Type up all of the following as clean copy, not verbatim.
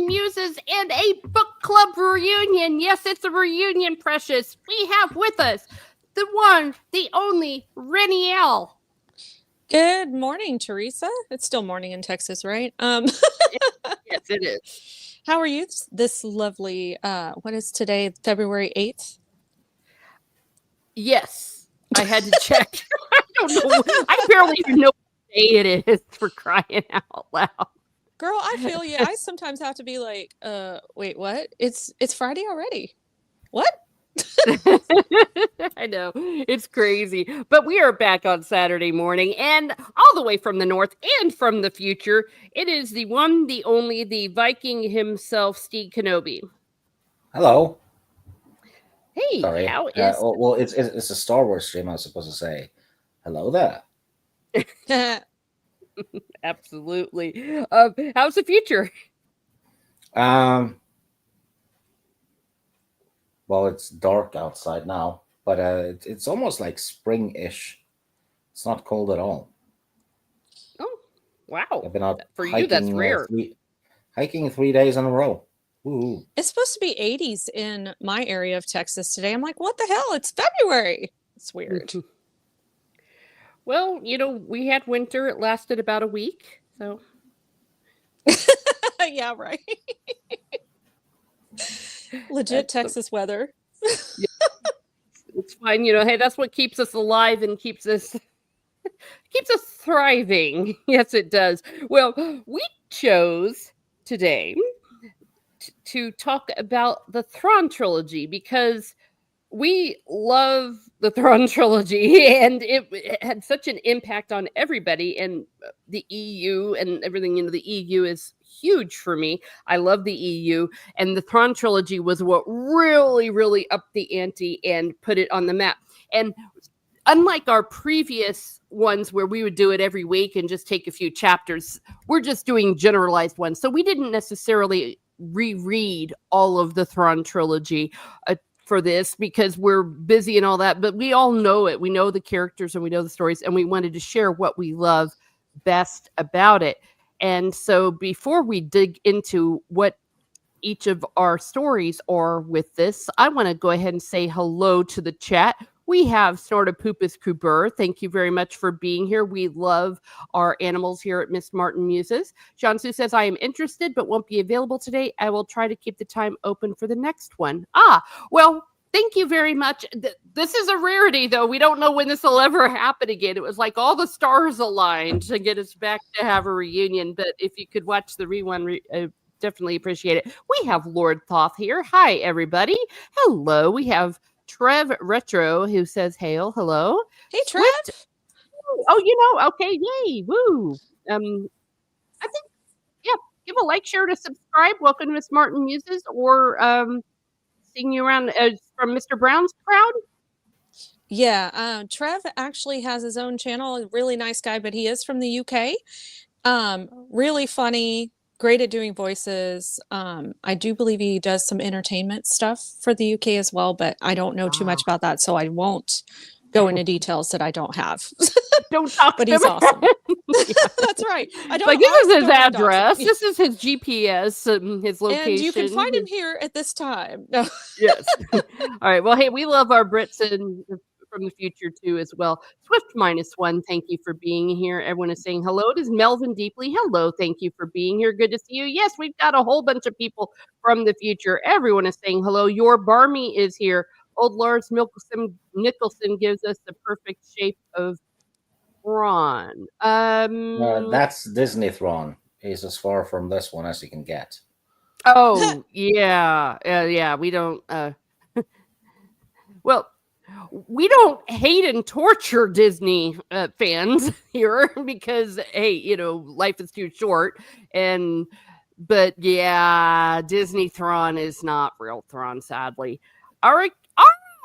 Muses and a book club reunion. Yes, it's a reunion, precious. We have with us the one, the only Reni. Good morning, Teresa. It's still morning in Texas, right? Yes, it is. How are you this lovely, what is today, February 8th? Yes, I had to check. I don't know. I barely even know what day it is, for crying out loud. Girl, I feel you. I sometimes have to be like, wait, what? It's Friday already. What? I know. It's crazy. But we are back on Saturday morning and all the way from the north and from the future. It is the one, the only, the Viking himself, Stig Kenobi. Hello. Hey, Sorry. how is Well, it's a Star Wars stream. I was supposed to say hello there. Absolutely. How's the future? Well, it's dark outside now, but it's almost like spring-ish. It's not cold at all. Oh, wow. I've been out For hiking, you, that's rare. hiking 3 days in a row. Ooh. It's supposed to be 80s in my area of Texas today. I'm like, what the hell? It's February. It's weird. Well, we had winter. It lasted about a week. So, Yeah, right. Legit Texas weather. it's fine. Hey, that's what keeps us alive and keeps us thriving. Yes, it does. Well, we chose today to talk about the Thrawn trilogy because we love the Thrawn trilogy, and it had such an impact on everybody. And the EU and everything, the EU is huge for me. I love the EU, and the Thrawn trilogy was what really, really upped the ante and put it on the map. And unlike our previous ones where we would do it every week and just take a few chapters, we're just doing generalized ones. So we didn't necessarily reread all of the Thrawn trilogy for this because we're busy and all that, but we all know it. We know the characters and we know the stories, and we wanted to share what we love best about it. And so before we dig into what each of our stories are with this, I want to go ahead and say hello to the chat. We have Snorta Poopus Kuber. Thank you very much for being here. We love our animals here at Miss Martin Muses. Jansu says, I am interested but won't be available today. I will try to keep the time open for the next one. Well, thank you very much. This is a rarity, though. We don't know when this will ever happen again. It was like all the stars aligned to get us back to have a reunion. But if you could watch the rewind, definitely appreciate it. We have Lord Thoth here. Hi, everybody. Hello. We have Trev Retro, who says, hail, hello. Hey, Trev. Okay, yay, woo. I think, yeah, give a like, share, to subscribe. Welcome to Miss Martin Muses, or seeing you around from Mr. Brown's crowd. Yeah, Trev actually has his own channel. A really nice guy, but he is from the UK. Really funny. Great at doing voices. I do believe he does some entertainment stuff for the UK as well, but I don't know too much about that, so I won't go into details that I don't have. Don't talk but to he's him. Awesome. That's right. I don't. Like, this is his address. This is his GPS, his location. And you can find him here at this time. No. Yes. All right. Well, hey, we love our Brits and from the future too as well. Swift -1, thank you for being here. Everyone is saying hello. It is Melvin Deeply. Hello, thank you for being here. Good to see you. Yes, we've got a whole bunch of people from the future. Everyone is saying hello. Your Barmy is here. Old Lars Nicholson gives us the perfect shape of Thrawn. That's Disney Thrawn. He's as far from this one as you can get. Oh, yeah. We don't. Well, we don't hate and torture Disney fans here because, hey, life is too short. But yeah, Disney Thrawn is not real Thrawn, sadly. All right.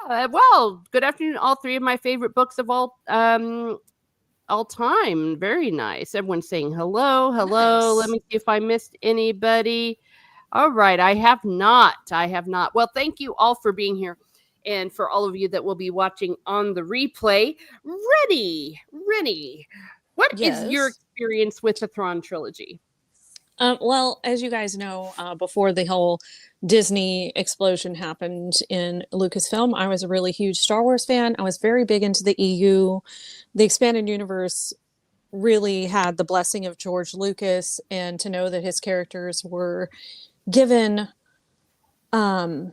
Well, good afternoon. All three of my favorite books of all time. Very nice. Everyone's saying hello. Nice. Let me see if I missed anybody. All right. I have not. Well, thank you all for being here. And for all of you that will be watching on the replay, Reni, what is your experience with the Thrawn trilogy? Well, as you guys know, before the whole Disney explosion happened in Lucasfilm, I was a really huge Star Wars fan. I was very big into the EU. The expanded universe really had the blessing of George Lucas, and to know that his characters were given, I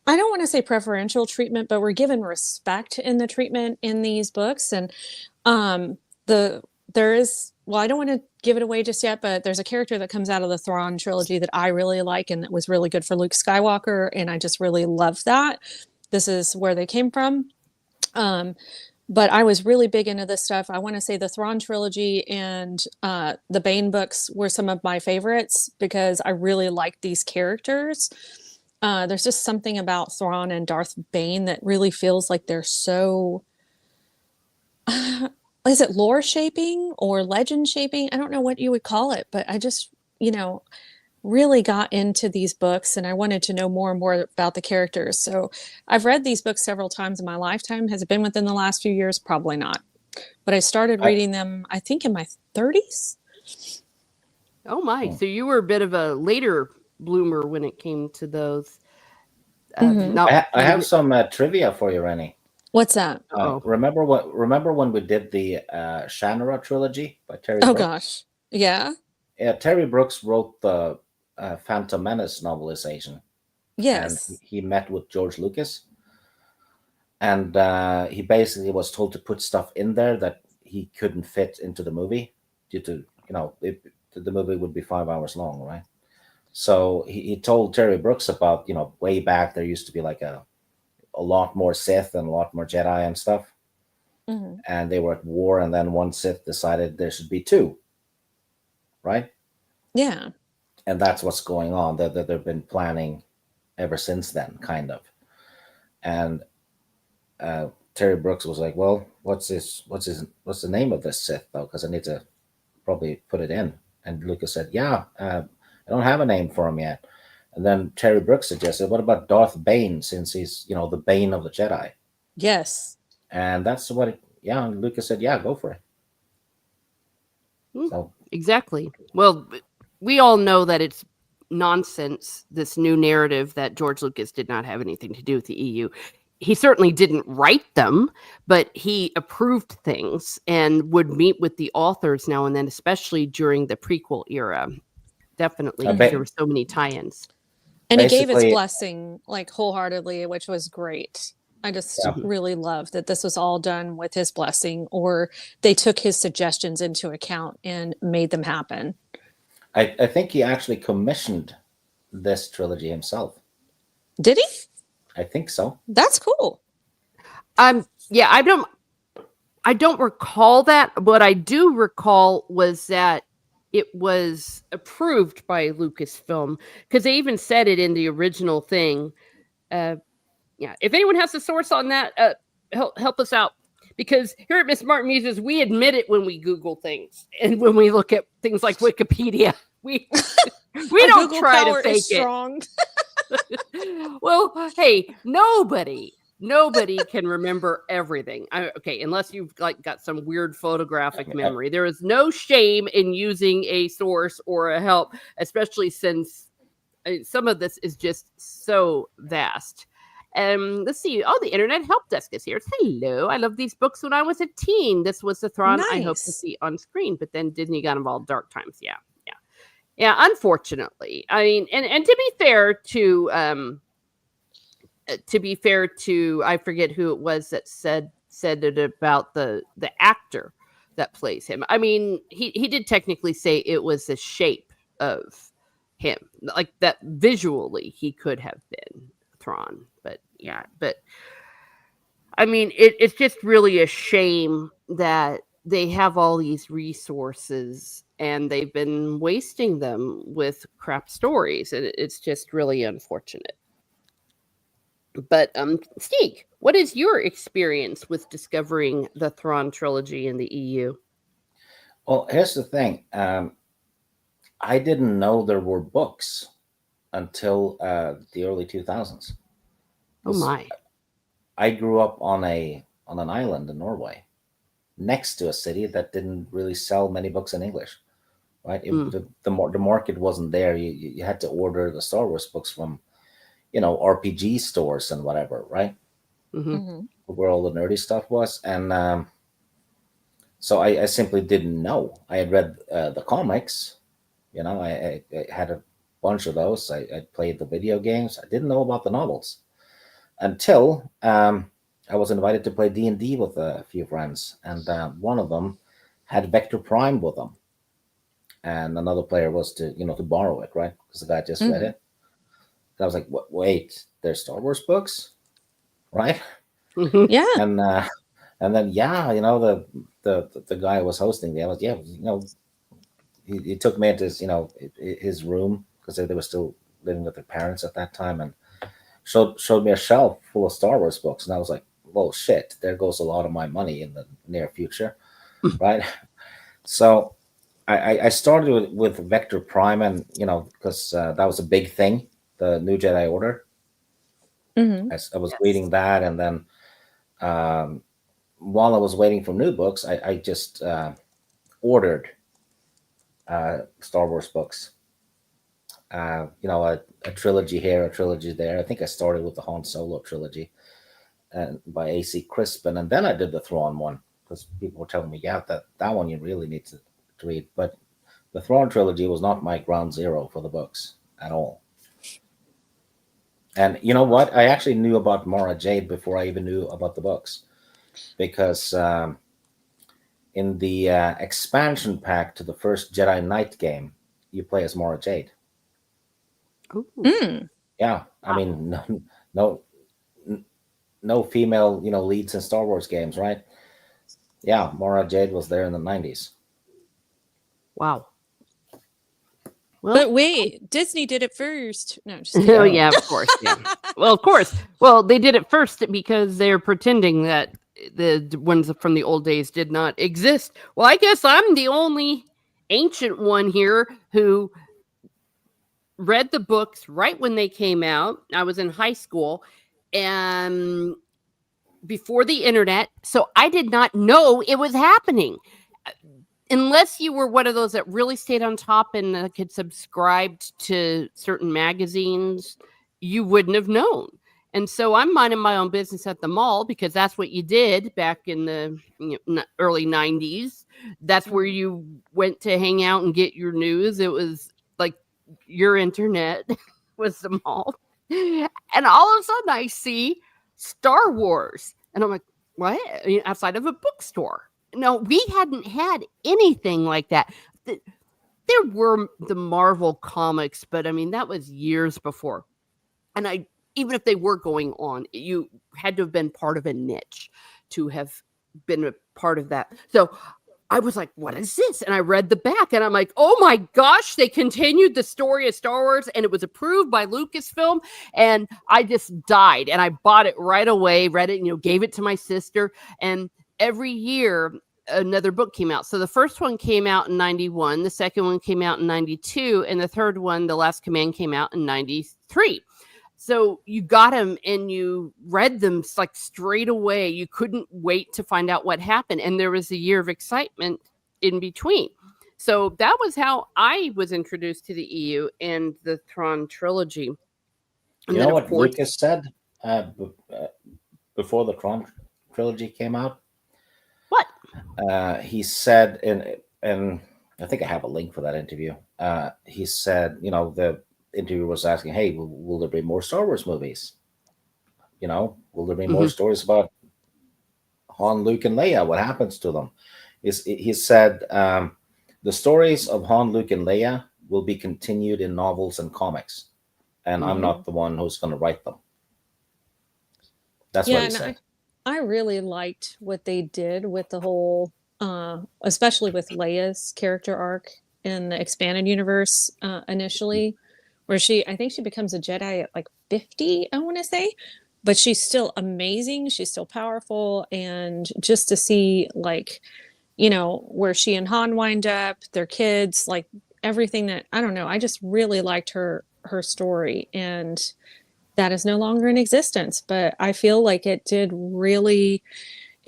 don't want to say preferential treatment, but were given respect in the treatment in these books. And the there is, well, I don't want to give it away just yet, but there's a character that comes out of the Thrawn trilogy that I really like and that was really good for Luke Skywalker, and I just really love that. This is where they came from. But I was really big into this stuff. I want to say the Thrawn trilogy and the Bane books were some of my favorites because I really liked these characters. There's just something about Thrawn and Darth Bane that really feels like they're so, is it lore shaping or legend shaping? I don't know what you would call it, but I just, really got into these books and I wanted to know more and more about the characters. So I've read these books several times in my lifetime. Has it been within the last few years? Probably not. But I started reading them, I think, in my 30s. Oh my! So you were a bit of a later bloomer when it came to those. Mhm. I have some trivia for you, Reni. What's that? Remember when we did the Shannara trilogy by Terry Oh Brooks? gosh. Yeah. Yeah, Terry Brooks wrote the Phantom Menace novelization. Yes. And he met with George Lucas. And he basically was told to put stuff in there that he couldn't fit into the movie due to, the movie would be 5 hours long, right? So he told Terry Brooks about, way back there used to be like a lot more Sith and a lot more Jedi and stuff. Mm-hmm. And they were at war, and then one Sith decided there should be two, right? Yeah. And that's what's going on. That they've been planning ever since then, kind of. And Terry Brooks was like, "Well, what's the name of this Sith though? Because I need to probably put it in." And Lucas said, "Yeah, I don't have a name for him yet." And then Terry Brooks suggested, "What about Darth Bane? Since he's the Bane of the Jedi." Yes. And that's what. And Lucas said, "Yeah, go for it." So Exactly. Well, we all know that it's nonsense, this new narrative that George Lucas did not have anything to do with the EU. He certainly didn't write them, but he approved things and would meet with the authors now and then, especially during the prequel era. Definitely, because there were so many tie-ins. And he gave his blessing like wholeheartedly, which was great. I just really love that this was all done with his blessing, or they took his suggestions into account and made them happen. I think he actually commissioned this trilogy himself. Did he? I think so. That's cool. Yeah, I don't recall that. What I do recall was that it was approved by Lucasfilm, because they even said it in the original thing. Yeah, if anyone has a source on that, help us out. Because here at Miss Martin Muses, we admit it when we Google things and when we look at things like Wikipedia. We don't Google try power to fake is strong. it. Well, hey, nobody can remember everything. Okay, unless you've got some weird photographic memory. There is no shame in using a source or a help, especially since some of this is just so vast. Let's see. Oh, the Internet Help Desk is here. Hello. I loved these books when I was a teen. This was the Thrawn I hope to see on screen, but then Disney got involved. Dark times. Yeah. Unfortunately, I mean, and to be fair to, I forget who it was that said it about the actor that plays him. I mean, he did technically say it was the shape of him, like that visually he could have been Thrawn, but I mean, it's just really a shame that they have all these resources and they've been wasting them with crap stories, and it's just really unfortunate. But Stig, what is your experience with discovering the Thrawn trilogy in the EU? Well, here's the thing. I didn't know there were books until the early 2000s. Oh my! I grew up on an island in Norway, next to a city that didn't really sell many books in English. right? Mm. The market wasn't there. You had to order the Star Wars books from, RPG stores and whatever, right? Hmm. Mhm. Where all the nerdy stuff was. And so I simply didn't know. I had read the comics, I had a bunch of those. I played the video games. I didn't know about the novels until I was invited to play D&D with a few friends, and one of them had Vector Prime with them, and another player was to borrow it, right? Because the guy just read Mhm. it. And I was like, Wait, there's Star Wars books, right?" Yeah. And and then yeah, the guy who was hosting the, I was, yeah, he took me into his room because they were still living with their parents at that time, and showed me a shelf full of Star Wars books, and I was like, "Well, shit, there goes a lot of my money in the near future," right? So I started with Vector Prime, and because that was a big thing, the New Jedi Order. Mhm. I was Yes. reading that, and then um, while I was waiting for new books, I just ordered Star Wars books. A trilogy here, a trilogy there. I think I started with the Han Solo trilogy and by AC Crispin, and then I did the Thrawn one because people were telling me, yeah, that one you really need to read. But the Thrawn trilogy was not my ground zero for the books at all. And you know what? I actually knew about Mara Jade before I even knew about the books because in the expansion pack to the first Jedi Knight game, you play as Mara Jade. Ooh, Mm. Yeah, I wow. mean, no, no female, leads in Star Wars games, right? Yeah, Mara Jade was there in the 90s. Wow. Well, But wait, Disney did it first. No, just oh kidding. Yeah, yeah, of course. Yeah. Well, of course. Well, they did it first because they're pretending that the ones from the old days did not exist. Well, I guess I'm the only ancient one here who read the books right when they came out. I was in high school and before the internet, so I did not know it was happening. Uh, Unless you were one of those that really stayed on top and could subscribe to certain magazines, you wouldn't have known. And so I'm minding my own business at the mall because that's what you did back in the early 90s. That's where Mhm. you went to hang out and get your news. It was like your internet was the mall. And all of a sudden I see Star Wars. And I'm like, what? Outside of a bookstore. No, we hadn't had anything like that. There were the Marvel comics, but I mean, that was years before. And even if they were going on, you had to have been part of a niche to have been a part of that. So I was like, what is this? And I read the back and I'm like, oh my gosh, they continued the story of Star Wars and it was approved by Lucasfilm. And I just died and I bought it right away, read it, gave it to my sister. And every year, another book came out. So the first one came out in 91, the second one came out in 92, and the third one, The Last Command, came out in 93. So you got them and you read them like straight away. You couldn't wait to find out what happened. And there was a year of excitement in between. So that was how I was introduced to the EU and the Thrawn trilogy. you And know then, of what course, Lucas said before the Tron trilogy came out? what? He said, and I think I have a link for that interview. He said, the interviewer was asking, "Hey, will there be more Star Wars movies? Will there be more Hmm. stories about Han, Luke, and Leia? What happens to them?" He said, "The stories of Han, Luke, and Leia will be continued in novels and comics, and I'm Hmm. not the one who's going to write them." That's what Yeah, he and said. I really liked what they did with the whole especially with Leia's character arc in the expanded universe initially, where I think she becomes a Jedi at like 50, I want to say, but she's still amazing, she's still powerful, and just to see like, where she and Han wind up, their kids, like everything that, I don't know, I just really liked her story, and that is no longer in existence. But I feel like it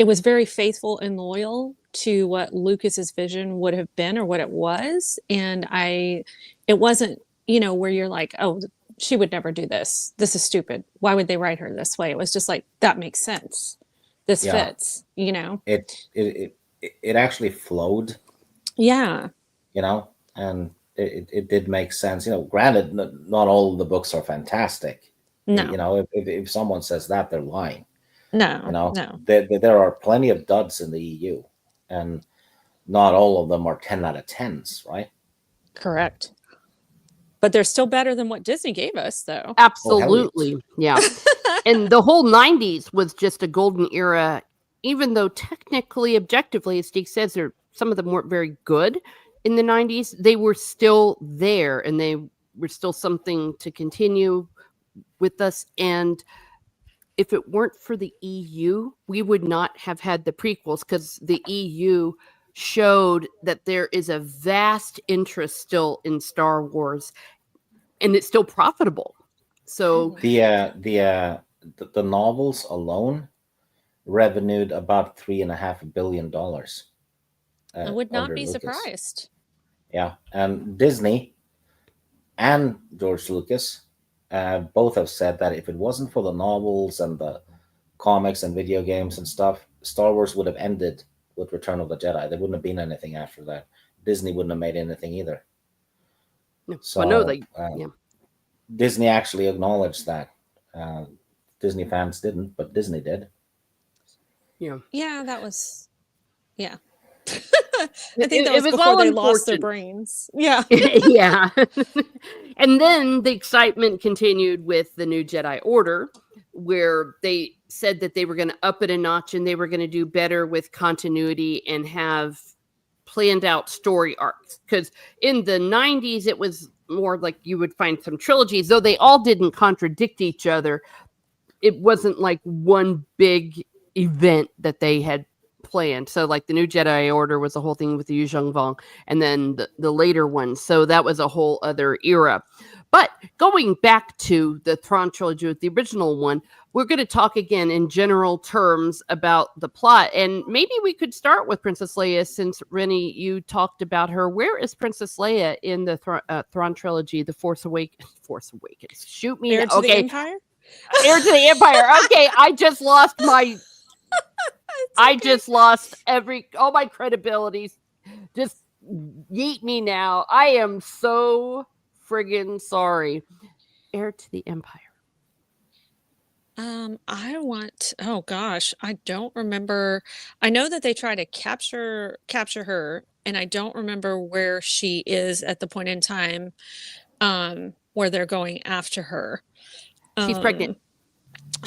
it was very faithful and loyal to what Lucas's vision would have been or what it was. And it wasn't, where you're like, oh, she would never do this. This is stupid. Why would they write her this way? It was just like, that makes sense. This Yeah. fits, It actually flowed, Yeah. and it did make sense. Granted, not all of the books are fantastic. No, If someone says that, they're lying. no. There are plenty of duds in the EU, and not all of them are 10 out of 10s, right? Correct. But they're still better than what Disney gave us, though. Absolutely. Yeah. And the whole 90s was just a golden era, even though technically, objectively, as Stig says, some of them weren't very good in the 90s. They were still there, and they were still something to continue with us. And if it weren't for the EU, we would not have had the prequels, because the EU showed that there is a vast interest still in Star Wars, and it's still profitable. So The novels alone revenued about $3.5 billion. I would not under be Lucas. surprised. Yeah, and Disney and George Lucas both have said that if it wasn't for the novels and the comics and video games and stuff, Star Wars would have ended with Return of the Jedi. There wouldn't have been anything after that. Disney wouldn't have made anything either. no, So well, no, yeah. Disney actually acknowledged that. Disney fans didn't, but Disney did. Yeah, that was. Yeah. I think that It was was before all they lost their unfortunate. brains. Yeah. Yeah. And then the excitement continued with the new Jedi Order, where they said that they were going to up it a notch and they were going to do better with continuity and have planned out story arcs. Because in the 90s, it was more like you would find some trilogies, though they all didn't contradict each other. It wasn't like one big event that they had planned. So like the new Jedi Order was the whole thing with the Yu Zhong Vong, and then the later ones. So that was a whole other era. But going back to the Thrawn trilogy with the original one, we're going to talk again in general terms about the plot. And maybe we could start with Princess Leia, since Reni, you talked about her. Where is Princess Leia in the Thrawn trilogy, The Force Awakens? Shoot me. Heir to the Empire? Heir to the Empire. Okay, I just lost my... I just lost all my credibility. Just yeet me now. I am so friggin' sorry. Heir to the Empire. Oh gosh, I don't remember. I know that they try to capture her, and I don't remember where she is at the point in time where they're going after her. She's pregnant.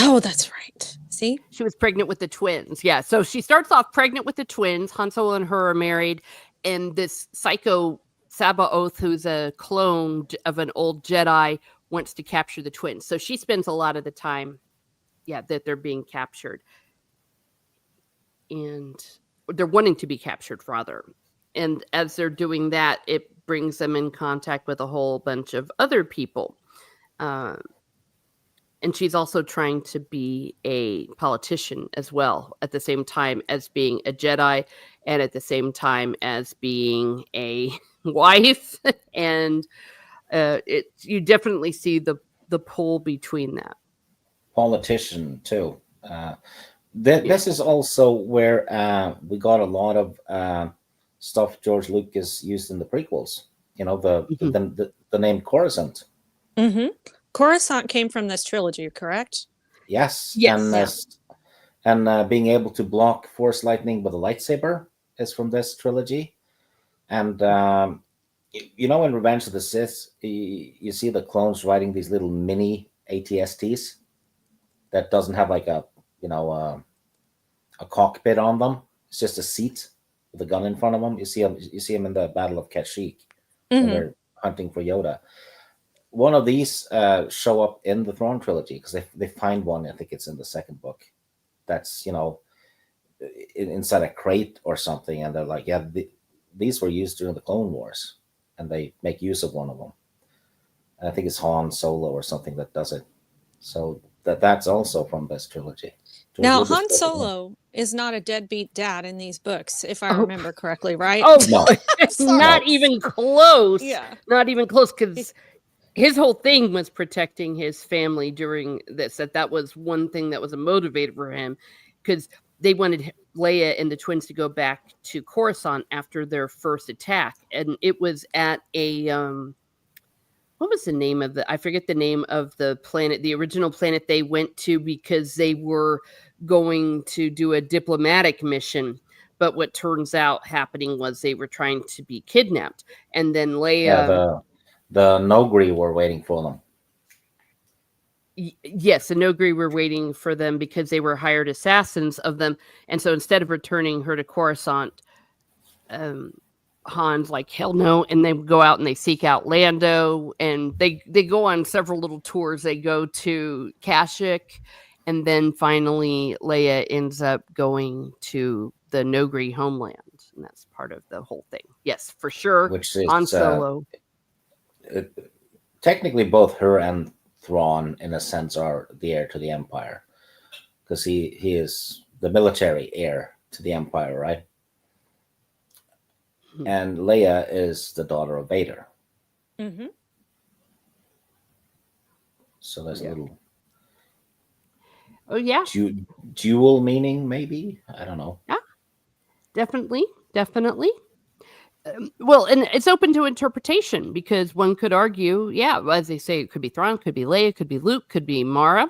Oh, that's right. See? She was pregnant with the twins. Yeah. So she starts off pregnant with the twins. Han Solo and her are married. And this psycho Sabaoth, who's a clone of an old Jedi, wants to capture the twins. So she spends a lot of the time, that they're being captured. And they're wanting to be captured, rather. And as they're doing that, it brings them in contact with a whole bunch of other people. And she's also trying to be a politician as well, at the same time as being a Jedi, and at the same time as being a wife. And you definitely see the pull between that. Politician too. This is also where we got a lot of stuff George Lucas used in the prequels. The name Coruscant. Mm-hmm. Coruscant came from this trilogy, correct? Yes. Yes. And being able to block Force lightning with a lightsaber is from this trilogy. And in Revenge of the Sith, you see the clones riding these little mini ATSTs that doesn't have like a cockpit on them. It's just a seat with a gun in front of them. You see them in the Battle of Kashyyyk when they're hunting for Yoda. One of these show up in the Thrawn trilogy, because they find one. I think it's in the second book. That's inside a crate or something, and they're like, these were used during the Clone Wars, and they make use of one of them. And I think it's Han Solo or something that does it. So that's also from this trilogy. George Now, Lucas Han put it in. Solo is not a deadbeat dad in these books, if I Oh. remember correctly, right? Oh, No. not So- even close. Yeah. Not even close, because his whole thing was protecting his family during this. That was one thing that was a motivator for him, because they wanted Leia and the twins to go back to Coruscant after their first attack, and it was at a what was the name of I forget the name of the planet, the original planet they went to, because they were going to do a diplomatic mission. But what turns out happening was they were trying to be kidnapped. And then Yeah, Leia, the Nogri were waiting for them. yes, the Nogri were waiting for them because they were hired assassins of them. And so instead of returning her to Coruscant, Han's like, hell no. And they go out and they seek out Lando, and they go on several little tours. They go to Kashyyyk, and then finally Leia ends up going to the Nogri homeland. And that's part of the whole thing. Yes, for sure. Which is Han Solo. Technically both her and Thrawn, in a sense, are the heir to the Empire, because he is the military heir to the Empire, right? And Leia is the daughter of Vader. Mm-hmm. So there's a little Oh yeah, dual meaning, maybe. I don't know. yeah, definitely. Well, and it's open to interpretation, because one could argue, yeah, as they say, it could be Thrawn, could be Leia, could be Luke, could be Mara.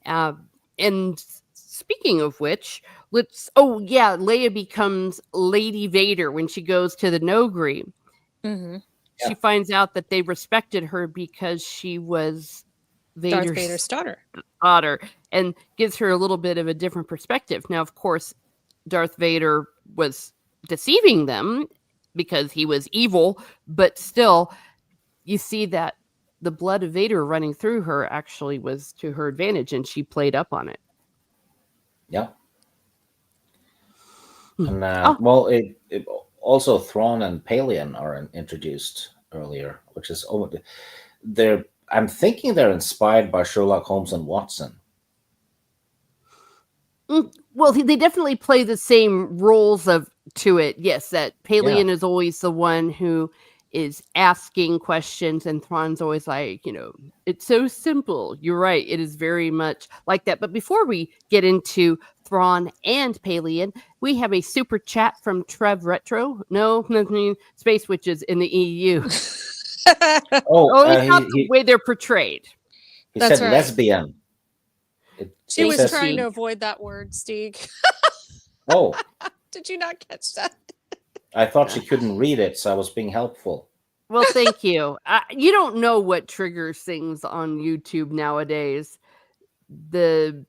And speaking of which, Leia becomes Lady Vader when she goes to the Nogri. Mm-hmm. Yeah. She finds out that they respected her because she was Darth Vader's daughter. and gives her a little bit of a different perspective. Now, of course, Darth Vader was deceiving them because he was evil, but still, you see that the blood of Vader running through her actually was to her advantage, and she played up on it. Yeah. And well, it also Thrawn and Pelion are introduced earlier, which is they're. I'm thinking they're inspired by Sherlock Holmes and Watson. Well, they definitely play the same roles to it. Yes, that Pelion is always the one who is asking questions, and Thrawn's always like, it's so simple. You're right. It is very much like that. But before we get into Thrawn and Pelion, we have a super chat from Trev Retro. No, Space Witches in the EU. It's not the way they're portrayed. He That's said right. lesbian. She was trying to avoid that word, Stig. Oh. Did you not catch that? I thought she couldn't read it, so I was being helpful. Well, thank you. You don't know what triggers things on YouTube nowadays. The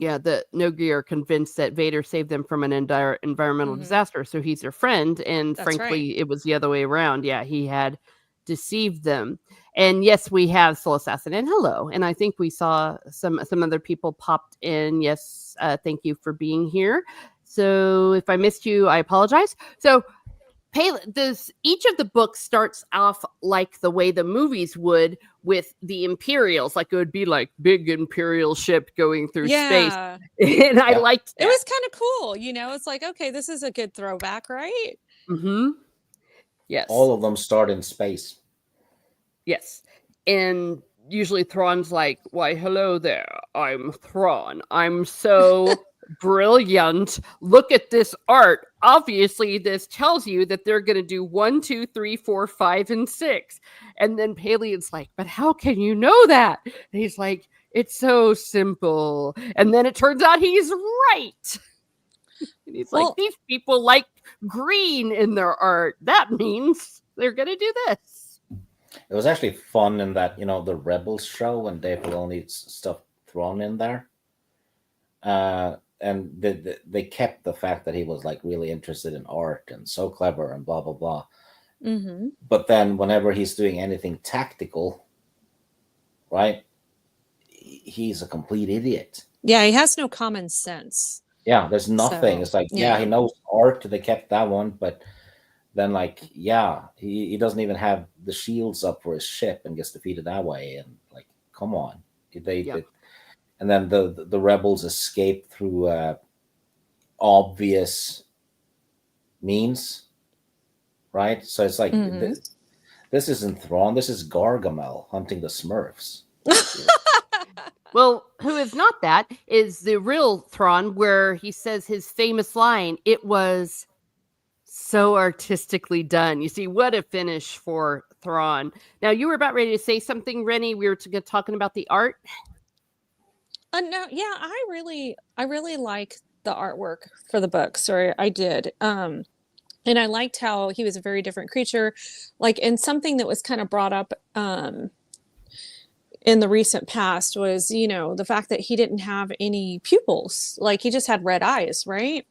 Nogri are convinced that Vader saved them from an environmental disaster, so he's their friend. And That's frankly, it was the other way around. Yeah, he had deceived them. And yes, we have Soul Assassin and hello. And I think we saw some other people popped in. Yes, thank you for being here. So if I missed you, I apologize. So each of the books starts off like the way the movies would, with the Imperials, like it would be like big Imperial ship going through space. And I liked that. It was kind of cool, it's like, okay, this is a good throwback, right? Mm-hmm. Yes. All of them start in space. Yes. And usually Thrawn's like, why, hello there. I'm Thrawn. I'm so brilliant. Look at this art. Obviously, this tells you that they're going to do 1, 2, 3, 4, 5, and 6. And then Palion's like, but how can you know that? And he's like, it's so simple. And then it turns out he's right. And he's like, these people like green in their art. That means they're going to do this. It was actually fun in that, the Rebels show when Dave Filoni stuff thrown in there. And they kept the fact that he was like really interested in art and so clever and blah, blah, blah. Mm-hmm. But then whenever he's doing anything tactical, right, he's a complete idiot. Yeah, he has no common sense. Yeah, there's nothing. It's like, he knows art. They kept that one, but then he doesn't even have the shields up for his ship and gets defeated that way. And like, come on. They, Yeah. they and then the rebels escape through obvious means, right? So it's like Hmm. this isn't Thrawn. This is Gargamel hunting the Smurfs. Well, who is not that is the real Thrawn, where he says his famous line, "It was so artistically done." You see, what a finish for Thrawn. Now, you were about ready to say something, Rennie. We were talking about the art. No, yeah, I really like the artwork for the books, or I did. And I liked how he was a very different creature, like, and something that was kind of brought up in the recent past was, the fact that he didn't have any pupils, like he just had red eyes, right?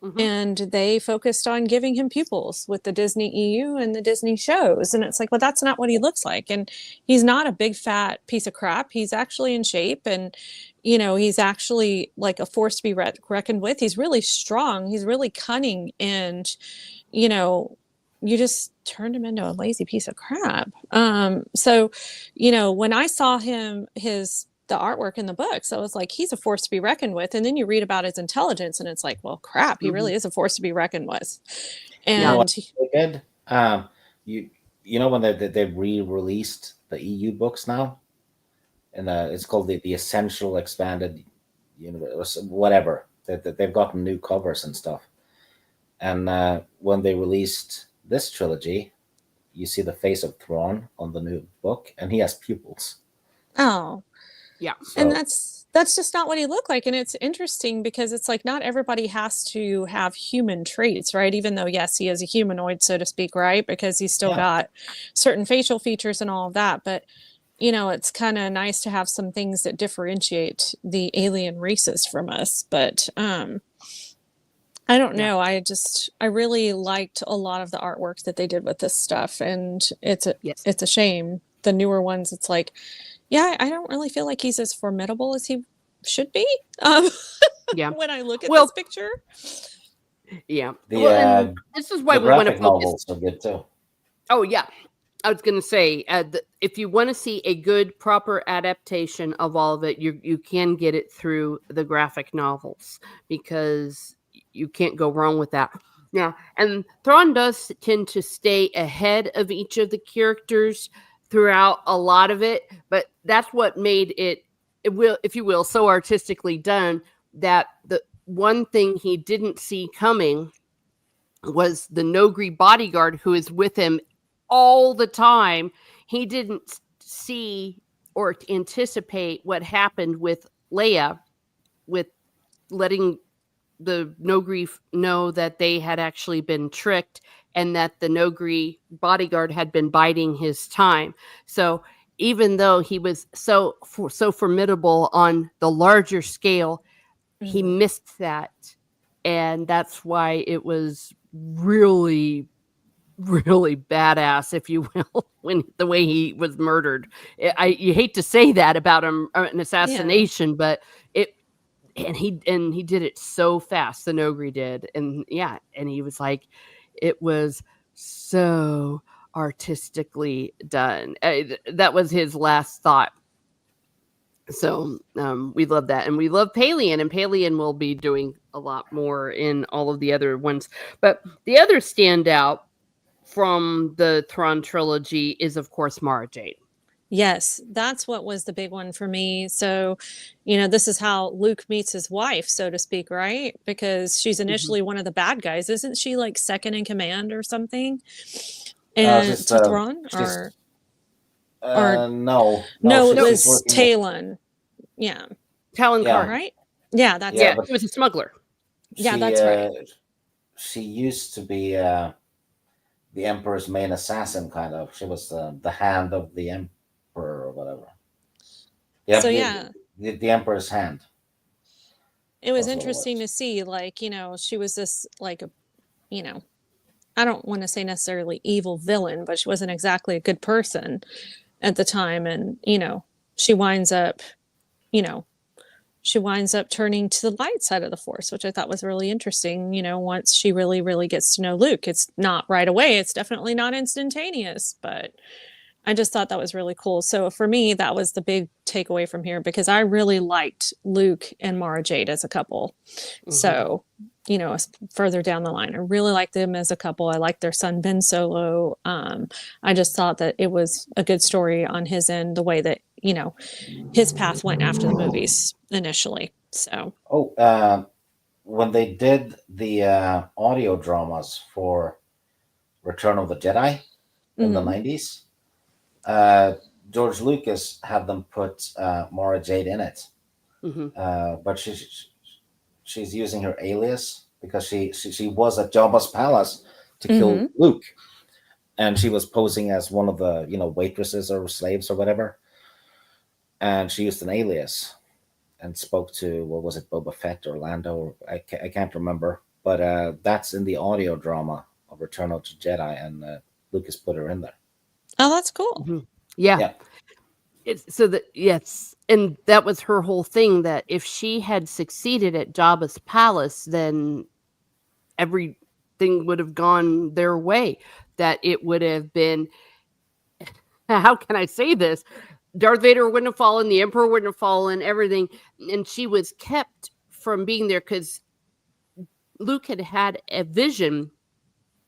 Mm-hmm. And they focused on giving him pupils with the Disney EU and the Disney shows. And it's like, well, that's not what he looks like. And he's not a big fat piece of crap. He's actually in shape, and, he's actually like a force to be reckoned with. He's really strong. He's really cunning. And, you just turned him into a lazy piece of crap. So, when I saw the artwork in the books, I was like, he's a force to be reckoned with. And then you read about his intelligence, and it's like, well, crap, he really is a force to be reckoned with. You know And what they did? You know when they re-released the EU books now, and it's called the Essential Expanded Universe, whatever. They've gotten new covers and stuff. And when they released this trilogy, you see the face of Thrawn on the new book, and he has pupils. oh, Yeah. and So that's just not what he looked like. And it's interesting because it's like not everybody has to have human traits, right? Even though, yes, he is a humanoid, so to speak, right? Because he's still yeah, got certain facial features and all of that. But it's kind of nice to have some things that differentiate the alien races from us. But I don't Yeah. know. I really liked a lot of the artwork that they did with this stuff, and Yes. it's a shame. The newer ones, it's like, yeah, I don't really feel like he's as formidable as he should be. Yeah. When I look at Well, this picture. yeah. the Well, and this is why the we want to graphic focus. novels are good too. Oh, yeah. I was going to say, if you want to see a good, proper adaptation of all of it, you can get it through the graphic novels, because you can't go wrong with that. Now, and Thrawn does tend to stay ahead of each of the characters throughout a lot of it, but that's what made it will, if you will, so artistically done, that the one thing he didn't see coming was the Nogri bodyguard who is with him all the time. He didn't see or anticipate what happened with Leia, with letting the Nogri know that they had actually been tricked, and that the Nogri bodyguard had been biding his time. So even though he was so formidable on the larger scale, he Mhm. missed that. And that's why it was really badass, if you will, when the way he was murdered. You hate to say that about an Yeah. assassination, but he did it so fast. The Nogri did, and yeah, and he was like, it was so artistically done. That was his last thought. So we love that, and we love Palian, and Palian will be doing a lot more in all of the other ones. But the other standout from the Thrawn trilogy is, of course, Mara Jade. Yes, that's what was the big one for me. So, this is how Luke meets his wife, so to speak, right? Because she's initially one of the bad guys. Isn't she like second in command or something? And to Thrawn, or no, no, it she's was working with, Talon. Yeah, Talon yeah, Karn. right? Yeah, that's yeah, Yeah, it. but he was a smuggler. Yeah, she that's right. she used to be the Emperor's main assassin, kind of. She was the hand of the Emperor or whatever. Yeah, So yeah, the Emperor's hand. it was That's what it interesting was. to see, like, she was this like a, I don't want to say necessarily evil villain, but she wasn't exactly a good person at the time. And, she winds up, you know, she winds up turning to the light side of the force, which I thought was really interesting. Once she really, really gets to know Luke, it's not right away. It's definitely not instantaneous, but I just thought that was really cool. So for me, that was the big takeaway from here because I really liked Luke and Mara Jade as a couple. So, further down the line, I really liked them as a couple. I liked their son Ben Solo. I just thought that it was a good story on his end, the way that his path went after the movies initially. So, when they did the audio dramas for Return of the Jedi in the 90s, George Lucas had them put Mara Jade in it, but she's using her alias because she was at Jabba's palace to kill Luke, and she was posing as one of the waitresses or slaves or whatever, and she used an alias and spoke to, what was it, Boba Fett or Lando? I can't remember, but that's in the audio drama of Return of the Jedi, and Lucas put her in there. Oh, that's cool. Yeah. It's so that, yes, and that was her whole thing, that if she had succeeded at Jabba's palace, then everything would have gone their way. That it would have been, how can I say this? Darth Vader wouldn't have fallen, the Emperor wouldn't have fallen, everything. And she was kept from being there because Luke had a vision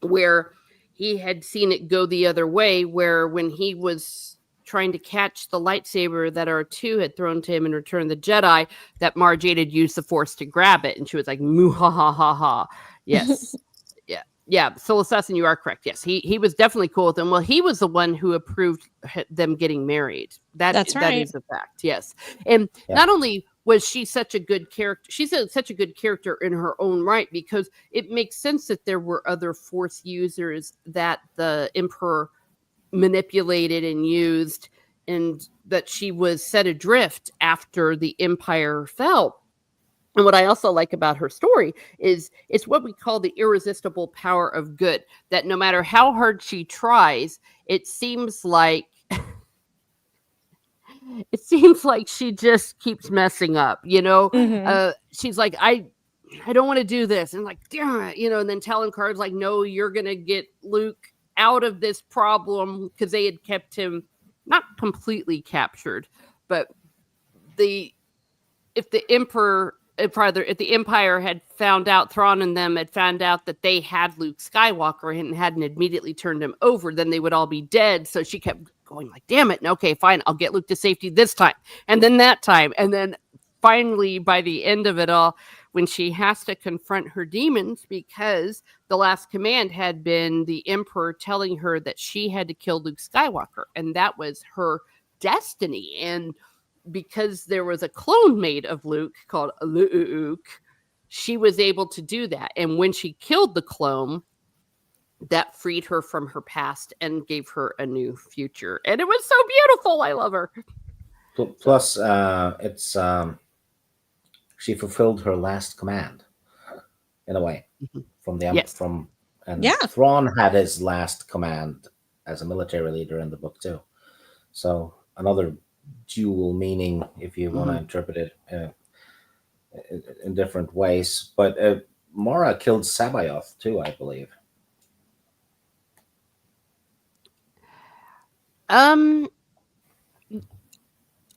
where he had seen it go the other way, where when he was trying to catch the lightsaber that R2 had thrown to him in Return of the Jedi, that Mara Jade had used the Force to grab it. And she was like, moo ha ha ha ha. Yes. Yeah, Soul Assassin, you are correct. Yes, he was definitely cool with them. Well, he was the one who approved them getting married. That's right. That is a fact. Yes, and not only was she such a good character, she's such a good character in her own right, because it makes sense that there were other Force users that the Emperor manipulated and used, and that she was set adrift after the Empire fell. And what I also like about her story is it's what we call the irresistible power of good, that no matter how hard she tries, it seems like she just keeps messing up, she's like, I don't want to do this. And like, damn it, and then Talon Karrde's like, no, you're going to get Luke out of this problem, because they had kept him not completely captured, but if the Empire had found out, Thrawn and them had found out that they had Luke Skywalker and hadn't immediately turned him over, then they would all be dead. So she kept going like, damn it. Okay, fine. I'll get Luke to safety this time. And then that time. And then finally, by the end of it all, when she has to confront her demons, because the last command had been the Emperor telling her that she had to kill Luke Skywalker. And that was her destiny. And because there was a clone made of Luke called Luke, she was able to do that. And when she killed the clone, that freed her from her past and gave her a new future. And it was so beautiful. I love her. Plus, she fulfilled her last command, in a way, from the Thrawn had his last command as a military leader in the book too. So another dual meaning, if you want to interpret it in different ways. But Mara killed Sabayoth too, I believe.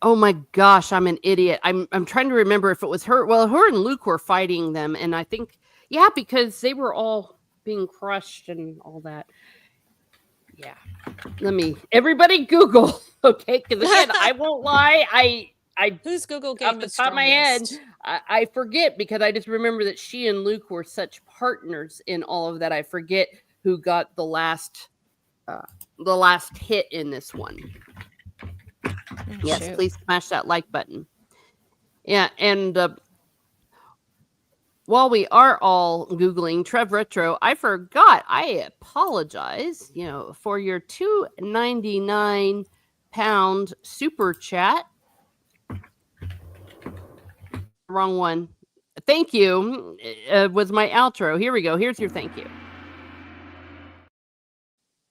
Oh my gosh, I'm an idiot. I'm trying to remember if it was her. Well, her and Luke were fighting them, and I think, because they were all being crushed and all that. Yeah. Everybody Google, okay? Because again, I won't lie. I whose Google game off the top of my head, I forget, because I just remember that she and Luke were such partners in all of that. I forget who got the last hit in this one. Yes, shoot. Please smash that like button. Yeah, and while we are all Googling Trev Retro, I forgot. I apologize, for your £2.99 super chat. Wrong one. Thank you. Was my outro. Here we go. Here's your thank you.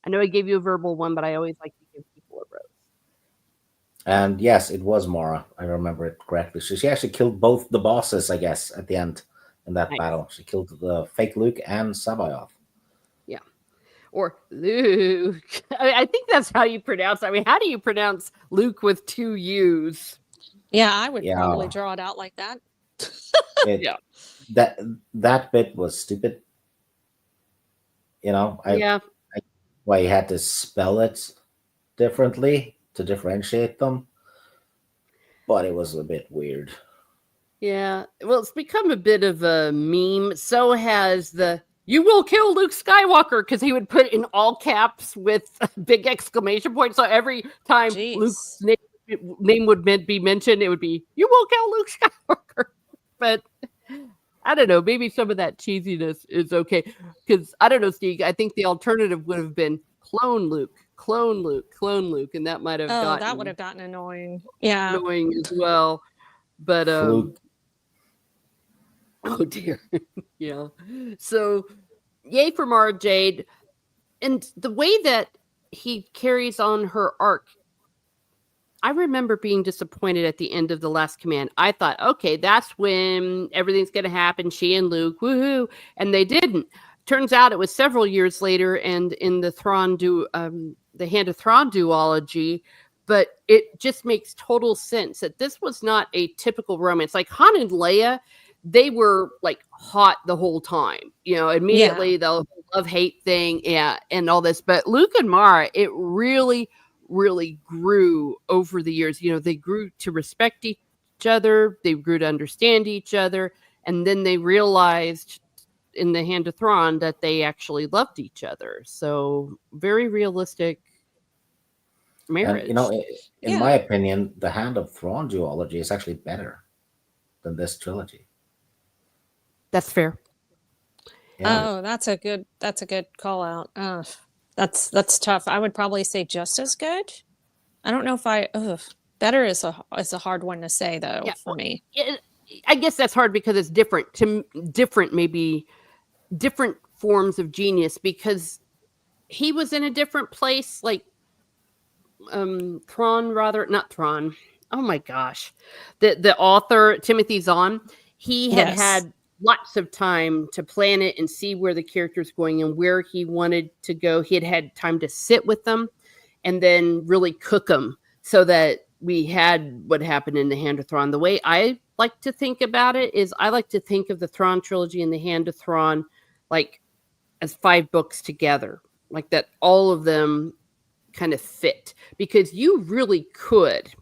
I know I gave you a verbal one, but I always like to give people a rose. And yes, it was Mara. I remember it correctly. So she actually killed both the bosses, I guess, at the end in that battle. She killed the fake Luke and Sabayoth. Yeah. or Luke. I think that's how you pronounce it. I mean, how do you pronounce Luke with 2 U's? Yeah, I would probably Yeah, draw it out like that. it Yeah. that bit was stupid. You know, Yeah. why you had to spell it differently to differentiate them, but it was a bit weird. Yeah. Well, it's become a bit of a meme. So has the "You will kill Luke Skywalker" because he would put in all caps with a big exclamation point. So every time Luke's Jeez. name would be mentioned, it would be "You will kill Luke Skywalker." But I don't know. Maybe some of that cheesiness is okay because I don't know, Stig. I think the alternative would have been clone Luke, clone Luke, clone Luke, and that might have Oh, that would gotten have gotten annoying. Yeah. annoying as well. But Fluke. oh dear. Yeah. So yay for Mara Jade. And the way that he carries on her arc, I remember being disappointed at the end of The Last Command. I thought, okay, that's when everything's going to happen. She and Luke, woohoo. And they didn't. Turns out it was several years later and in the the Hand of Thrawn duology. But it just makes total sense that this was not a typical romance. Like Han and Leia, they were like hot the whole time. You know, immediately the love-hate thing, yeah, and all this. But Luke and Mara, it really grew over the years. You know, they grew to respect each other, they grew to understand each other, and then they realized in the Hand of Thrawn that they actually loved each other. So very realistic And marriage. in Yeah. my opinion, the Hand of Thrawn duology is actually better than this trilogy. That's fair. Yeah, Oh, that's a good call out. That's tough. I would probably say just as good. I don't know if better is a hard one to say though Yeah, for me. I guess that's hard because it's different. Different, maybe different forms of genius because he was in a different place. Like Thrawn, rather not Thrawn. Oh my gosh, the author Timothy Zahn, he Yes. had lots of time to plan it and see where the character's going and where he wanted to go. He had time to sit with them and then really cook them so that we had what happened in the Hand of Thrawn. The way I like to think about it is I like to think of the Thrawn trilogy and the Hand of Thrawn like as 5 books together, like that all of them kind of fit because you really could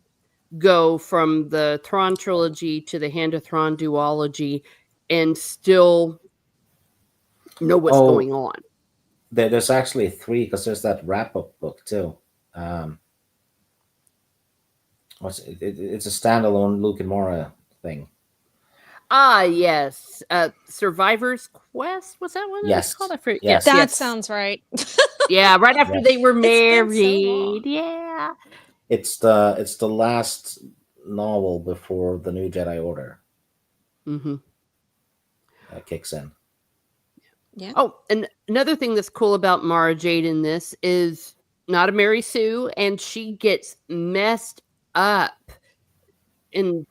go from the Thrawn trilogy to the Hand of Thrawn duology and still know what's Oh, going on. there's actually 3 because there's that wrap up book too. Um, it's a standalone Luke and Mara thing. Ah, yes. Survivor's Quest. Was that what it was called? Yes, I forget. Yes, yes, That yes. sounds right. Yeah, right after they yes. were It's been so married. long. Yeah. It's the last novel before the New Jedi Order Mm-hmm. kicks in. Yeah. Oh, and another thing that's cool about Mara Jade in this is not a Mary Sue, and she gets messed up in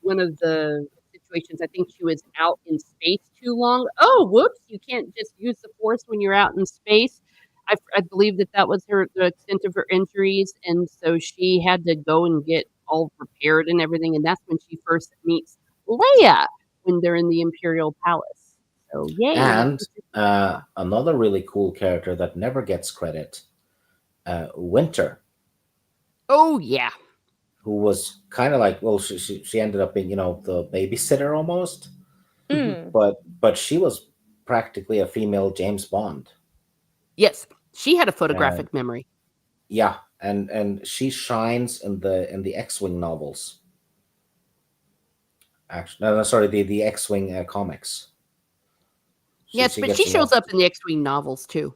one of the situations. I think she was out in space too long. Oh, whoops! You can't just use the force when you're out in space. I believe that was the extent of her injuries, and so she had to go and get all repaired and everything. And that's when she first meets Leia when they're in the Imperial Palace. So yay! And another really cool character that never gets credit, Winter, Oh yeah, who was kind of like, well, she ended up being, the babysitter almost, mhm. Mm. but she was practically a female James Bond. Yes, she had a And photographic memory. yeah, and she shines in the X-Wing novels. Actually, no, sorry, the X-Wing comics. She Yes, she but she gets a shows lot. up in the X-Wing novels too.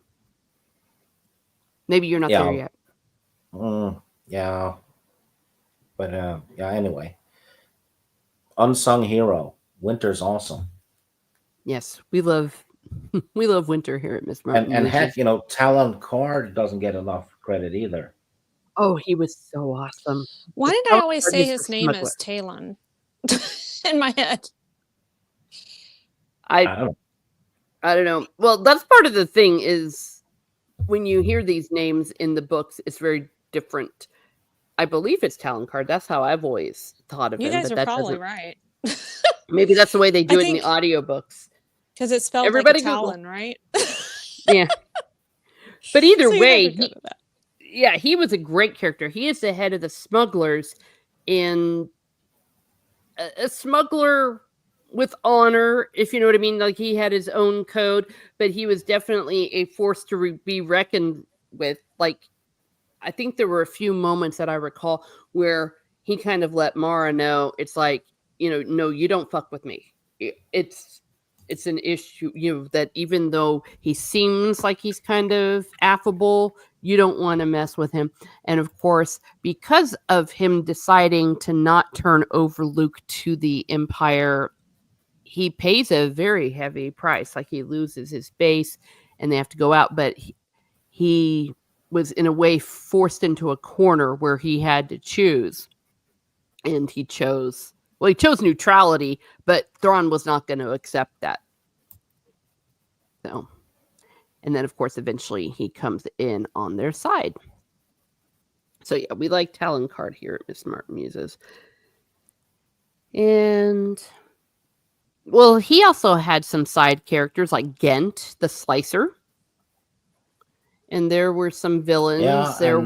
Maybe you're not there Yeah, yet. yeah, but yeah. Anyway, unsung hero. Winter's awesome. Yes, we love we love Winter here at Miss And heck, Moose's. Talon Card doesn't get enough credit either. Oh, he was so awesome. Why The did I Talon always Card say is the his name smuggler. is Talon in my head? I I don't know. I don't know. Well, that's part of the thing is when you hear these names in the books, it's very different. I believe it's Talon Card. That's how I've always thought of You him, guys but are that probably doesn't. right. Maybe that's the way they I do it in the think audiobooks. because it's spelled like a Everybody Google. talon, right? Yeah. But either So you way, never go to that. he was a great character. He is the head of the smugglers, and a smuggler with honor, if you know what I mean. Like, he had his own code, but he was definitely a force to be reckoned with. Like, I think there were a few moments that I recall where he kind of let Mara know, it's like, no, you don't fuck with me. It's an issue, that even though he seems like he's kind of affable, you don't want to mess with him. And of course, because of him deciding to not turn over Luke to the Empire, he pays a very heavy price. Like, he loses his base and they have to go out, but he was in a way forced into a corner where he had to choose. And he chose neutrality, but Thrawn was not going to accept that. So, and then of course, eventually he comes in on their side. So yeah, we like Talon Card here at Miss Martin Muses. And well, he also had some side characters like Ghent, the Slicer. And there were some villains. Yeah, there.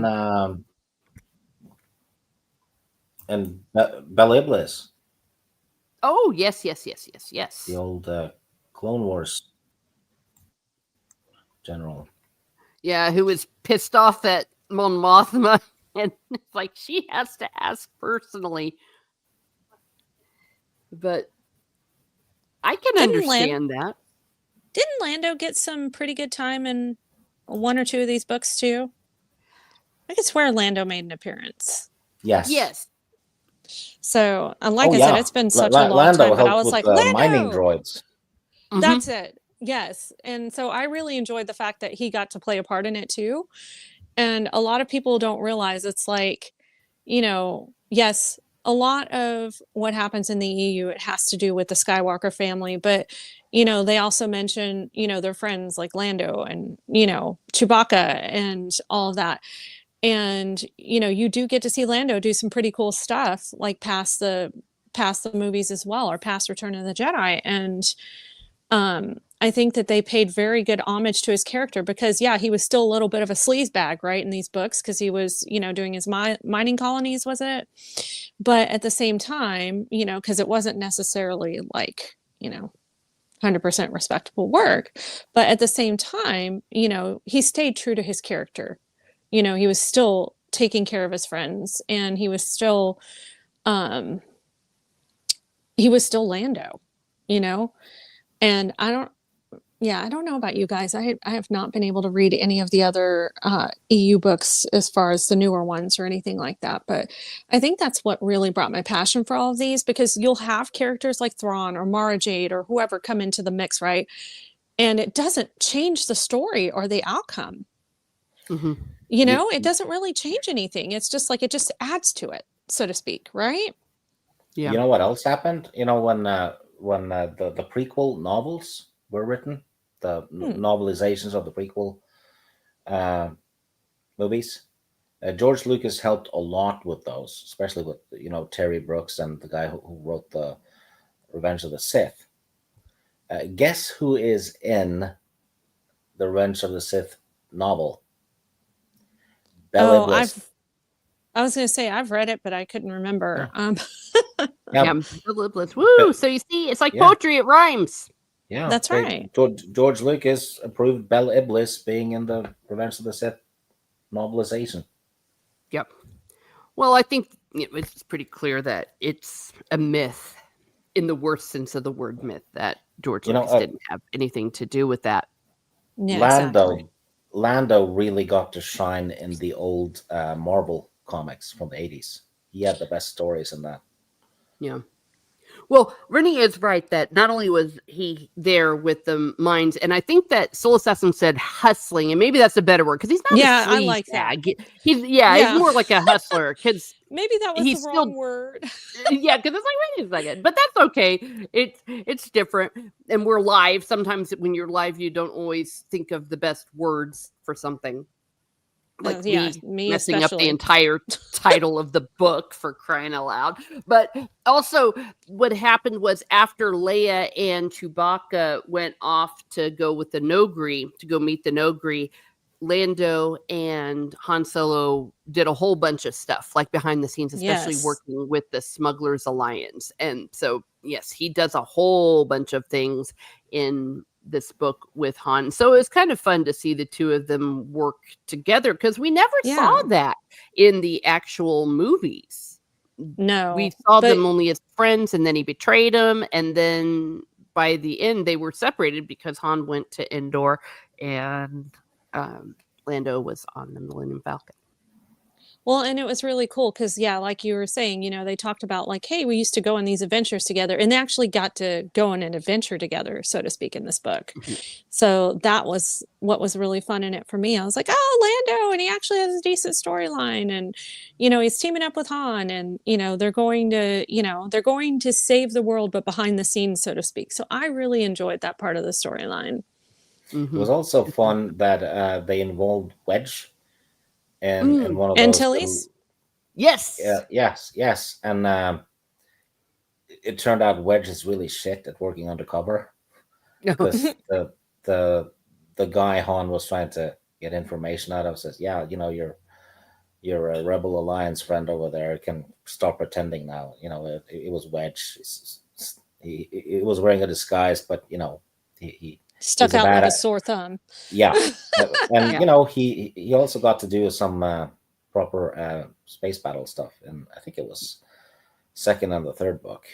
And Bel Iblis. Oh, yes. The old Clone Wars general. Yeah, who was pissed off at Mon Mothma, and it's like she has to ask personally. But I can understand that. Didn't Lando get some pretty good time in one or two of these books too? I could swear Lando made an appearance. Yes. So, like I said, it's been such a long Lando time, but I was like, Lando! Mining droids. That's it. Yes. And so I really enjoyed the fact that he got to play a part in it too. And a lot of people don't realize it's like, yes, a lot of what happens in the EU, it has to do with the Skywalker family, but they also mention, their friends like Lando and, Chewbacca and all of that. And, you do get to see Lando do some pretty cool stuff, like past the movies as well, or past Return of the Jedi. And I think that they paid very good homage to his character because, yeah, he was still a little bit of a sleazebag, right, in these books because he was, doing his mining colonies, was it? But at the same time, because it wasn't necessarily like, 100% respectable work. But at the same time, he stayed true to his character. He was still taking care of his friends and he was still Lando, and I don't know about you guys. I have not been able to read any of the other EU books as far as the newer ones or anything like that. But I think that's what really brought my passion for all of these, because you'll have characters like Thrawn or Mara Jade or whoever come into the mix, right? And it doesn't change the story or the outcome. Mm-hmm. It doesn't really change anything. It's just like it just adds to it, so to speak, right? Yeah. You know what else happened? When the prequel novels were written, the novelizations of the prequel movies, George Lucas helped a lot with those, especially with Terry Brooks and the guy who wrote the Revenge of the Sith. Guess who is in the Revenge of the Sith novel? I was going to say I've read it, but I couldn't remember. Yeah. Woo! So you see, it's like poetry; it rhymes. Yeah, that's right. George Lucas approved Bel Iblis being in the Revenge of the Sith novelization. Yep. Well, I think it's pretty clear that it's a myth, in the worst sense of the word myth, that George Lucas didn't have anything to do with that. Yeah, Lando really got to shine in the old Marvel comics from the 80s. He had the best stories in that. Yeah. Well, Reni is right that not only was he there with the mines, and I think that Soul Assassin said hustling, and maybe that's a better word because he's not Yeah, a I sleaze like that. bag. He's more like a hustler because Maybe that was the he's wrong still word. yeah, because it's like, wait a second, but that's okay. It's different, and we're live. Sometimes when you're live, you don't always think of the best words for something. Like Yeah, me me messing up the especially. entire title of the book for crying out loud. But also, what happened was after Leia and Chewbacca went off to go with the Nogri to go meet the Nogri, Lando and Han Solo did a whole bunch of stuff like behind the scenes, especially Yes. working with the Smugglers Alliance. And so, yes, he does a whole bunch of things in this book with Han. So it was kind of fun to see the two of them work together because we never saw Yeah. that in the actual movies. No. We saw But them only as friends, and then he betrayed them, and then by the end they were separated because Han went to Endor and Lando was on the Millennium Falcon. well, and it was really cool because, yeah, like you were saying, they talked about like, hey, we used to go on these adventures together, and they actually got to go on an adventure together, so to speak, in this book. Mhm. So that was what was really fun in it for me. I was like, oh, Lando, and he actually has a decent storyline, and he's teaming up with Han, and they're going to save the world, but behind the scenes, so to speak. So I really enjoyed that part of the storyline. It Mhm. was also fun that they involved Wedge in one of those little. Antilles? Yes. Yes, and it turned out Wedge is really shit at working undercover because the guy Han was trying to get information out of says, yeah, you're a Rebel Alliance friend over there. Can stop pretending now. It was Wedge. He was wearing a disguise, but he Stuck he's a out like bad. a sore thumb. Yeah, and Yeah. he also got to do some proper space battle stuff, and I think it was second and the third book.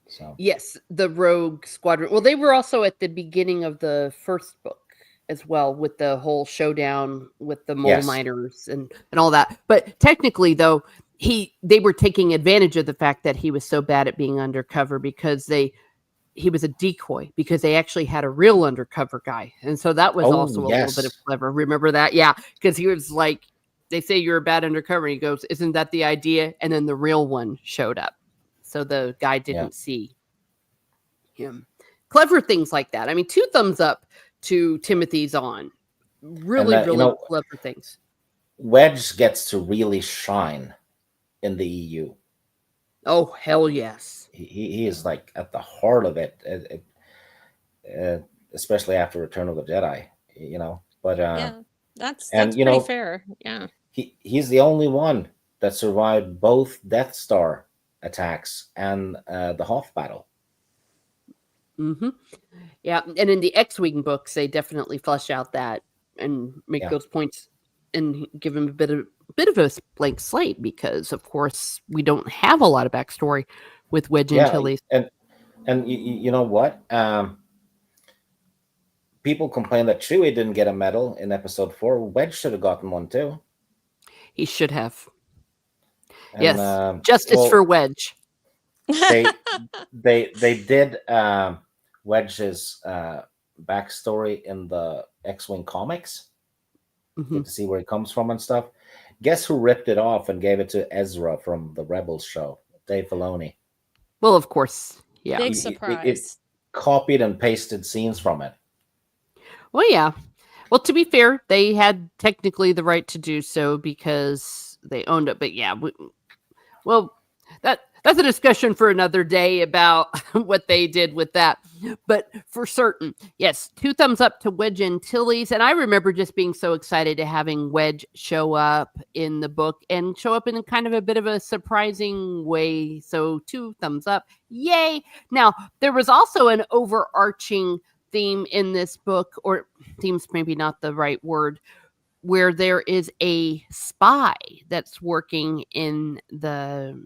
So Yes, the Rogue Squadron. Well, they were also at the beginning of the first book as well with the whole showdown with the mole yes, miners and all that. But technically though, they were taking advantage of the fact that he was so bad at being undercover because he was a decoy because they actually had a real undercover guy. And so that was oh also a little bit of yes, clever. Remember that? Yeah, because he was like they say you're a bad undercover and he goes, "Isn't that the idea?" And then the real one showed up. So the guy yeah, didn't see him. Clever things like that. I mean, 2 thumbs up to Timothy's on. and Really, really clever things. Wedge gets to really shine in the EU. Oh, hell yes. He is like at the heart of it, especially after Return of the Jedi. But Yeah, that's and pretty fair. Yeah. he's the only one that survived both Death Star attacks and the Hoth battle. Mm-hmm. Yeah, and in the X-Wing books, they definitely flesh out that and make Yeah, those points and give him a bit of a blank slate because, of course, we don't have a lot of backstory with Wedge yeah, Antilles. and you know what? People complain that Chewie didn't get a medal in Episode 4. Wedge should have gotten one too. He should have. And Yes, justice for Wedge. they they did Wedge's backstory in the X-Wing comics. Mm-hmm. Get to see where he comes from and stuff. Guess who ripped it off and gave it to Ezra from the Rebels show? Dave Filoni. Well, of course, yeah. Big It surprise. copied and pasted scenes from it. Well, yeah. Well, to be fair, they had technically the right to do so because they owned it. But yeah, well, that's a discussion for another day about what they did with that. But for certain, yes, 2 thumbs up to Wedge Antilles. And I remember just being so excited to having Wedge show up in the book and show up in kind of a bit of a surprising way. So 2 thumbs up. Yay. Now, there was also an overarching theme in this book, or theme's maybe not the right word, where there is a spy that's working in the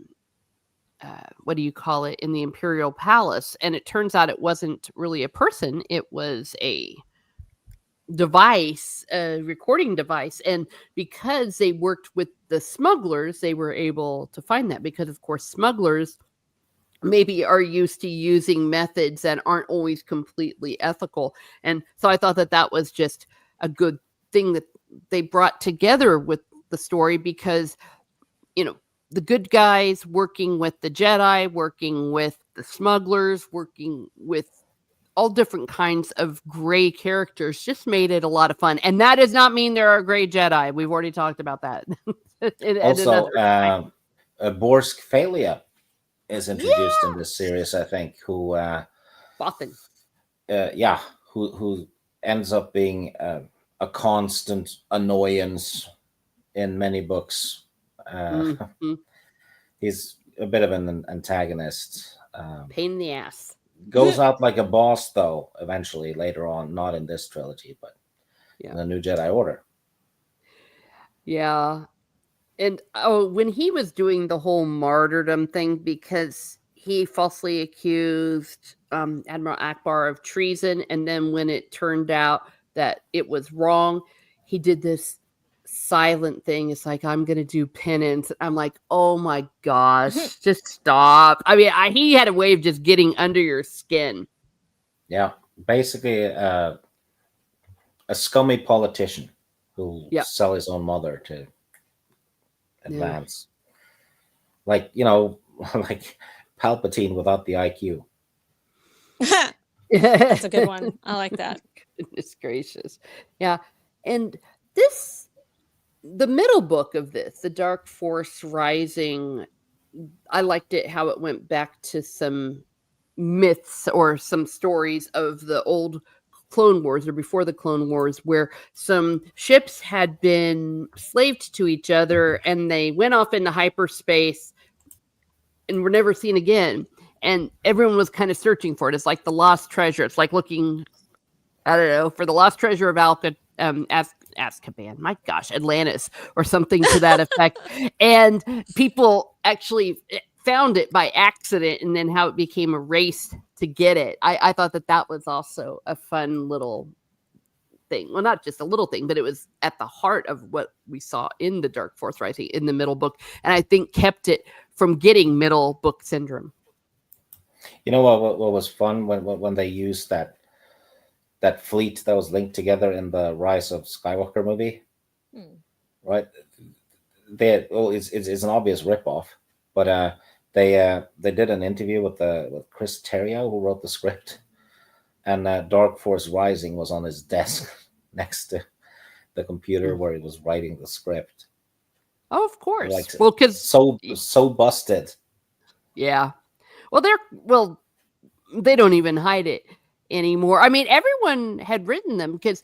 what do you call it, in the Imperial Palace, and it turns out it wasn't really a person, it was a device, a recording device. And because they worked with the smugglers, they were able to find that because, of course, smugglers maybe are used to using methods that aren't always completely ethical. And so I thought that that was just a good thing that they brought together with the story, because, the good guys working with the Jedi, working with the smugglers, working with all different kinds of gray characters just made it a lot of fun. And that does not mean there are gray Jedi. We've already talked about that. Also, Borsk Phalia is introduced in this series, I think, who Bothan. Who ends up being a constant annoyance in many books. He's a bit of an antagonist. Pain in the ass. Goes out like a boss, though, eventually, later on. Not in this trilogy, but in the New Jedi Order. Yeah. And when he was doing the whole martyrdom thing, because he falsely accused Admiral Akbar of treason, and then when it turned out that it was wrong, he did this silent thing. It's like, I'm gonna do penance. I'm like, oh my gosh, just stop. I mean, he had a way of just getting under your skin. Yeah, basically a scummy politician who sell his own mother to advance. Like, like Palpatine without the IQ. That's a good one. I like that. Goodness gracious. Yeah. And the middle book of this, The Dark Force Rising, I liked it how it went back to some myths or some stories of the old Clone Wars, or before the Clone Wars, where some ships had been slaved to each other and they went off into hyperspace and were never seen again. And everyone was kind of searching for it. It's like the lost treasure. It's like looking, I don't know, for the lost treasure of Azkaban. My gosh, Atlantis, or something to that effect. And people actually found it by accident, and then how it became a race to get it. I thought that was also a fun little thing. Well, not just a little thing, but it was at the heart of what we saw in the Dark Force Rising in the middle book, and I think kept it from getting middle book syndrome. You know what was fun when they used that fleet that was linked together in the Rise of Skywalker movie, right? It's an obvious ripoff, but they did an interview with Chris Terrio, who wrote the script, and Dark Force Rising was on his desk next to the computer where he was writing the script. Oh, of course. Like, because so busted. Yeah. Well, they don't even hide it anymore. I mean, everyone had read them because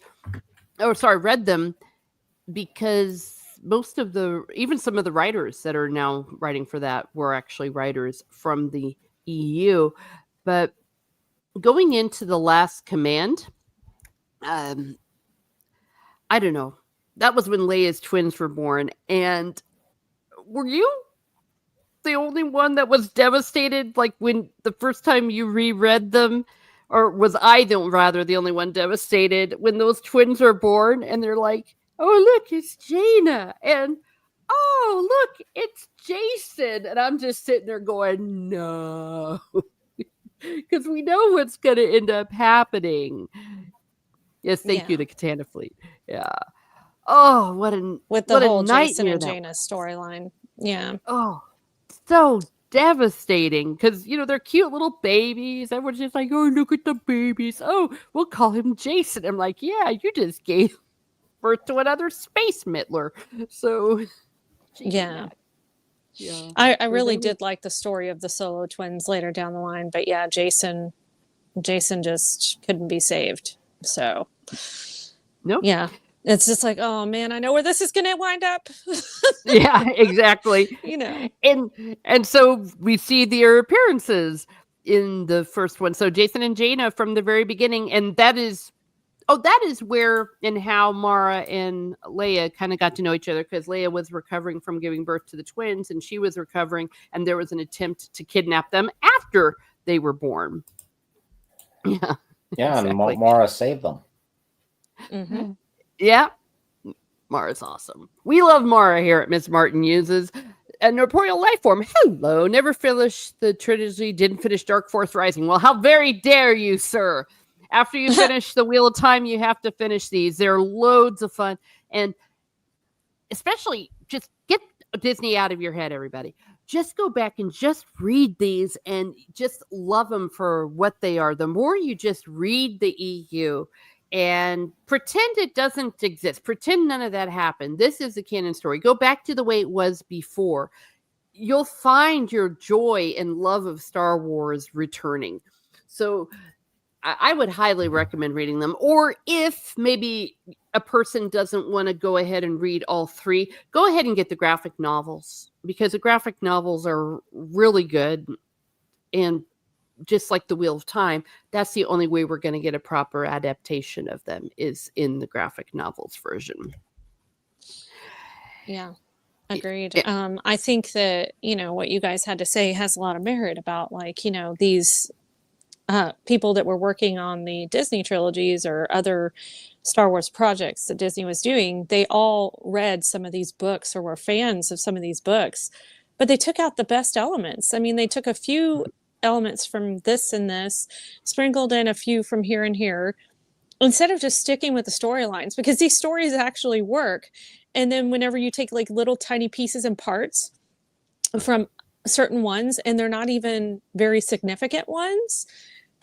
most of even some of the writers that are now writing for that were actually writers from the EU. But going into The Last Command, I don't know. That was when Leia's twins were born. And were you the only one that was devastated, like when the first time you reread them? Or was I the only one devastated when those twins were born and they're like, oh, look, it's Jaina. And, oh, look, it's Jason. And I'm just sitting there going, no. Because we know what's going to end up happening. Yes, thank you to Katana Fleet. Yeah. Oh, with the whole Jason and Jaina storyline. Yeah. Oh, so devastating, because they're cute little babies. Everyone's just like, oh, look at the babies. Oh, we'll call him Jason. I'm like, yeah, you just gave birth to another space Mittler. So yeah. I really did like the story of the Solo twins later down the line, but yeah, Jason just couldn't be saved. So nope. Yeah. It's just like, oh man, I know where this is going to wind up. Yeah, exactly. And so we see their appearances in the first one. So Jason and Jaina from the very beginning, and that is where and how Mara and Leia kind of got to know each other, because Leia was recovering from giving birth to the twins, and she was recovering, and there was an attempt to kidnap them after they were born. Yeah. Yeah, exactly. And Mara saved them. Yeah. Mara's awesome. We love Mara here at Miss Martin Uses. a corporeal life form. Hello, never finished the trilogy, didn't finish Dark Force Rising. Well, how very dare you, sir? After you finish the Wheel of Time, you have to finish these. They're loads of fun. And especially just get Disney out of your head, everybody. Just go back and just read these and just love them for what they are. The more you just read the EU and pretend it doesn't exist, pretend none of that happened. This is a canon story. Go back to the way it was before. You'll find your joy and love of Star Wars returning. So I would highly recommend reading them. Or if maybe a person doesn't want to go ahead and read all three, go ahead and get the graphic novels, because the graphic novels are really good. And just like the Wheel of Time, that's the only way we're going to get a proper adaptation of them is in the graphic novels version. Yeah, agreed. I think that, what you guys had to say has a lot of merit about, like, these people that were working on the Disney trilogies or other Star Wars projects that Disney was doing. They all read some of these books or were fans of some of these books, but they took out the best elements. I mean, they took a few elements from this and this, sprinkled in a few from here and here, instead of just sticking with the storylines, because these stories actually work. And then whenever you take like little tiny pieces and parts from certain ones, and they're not even very significant ones,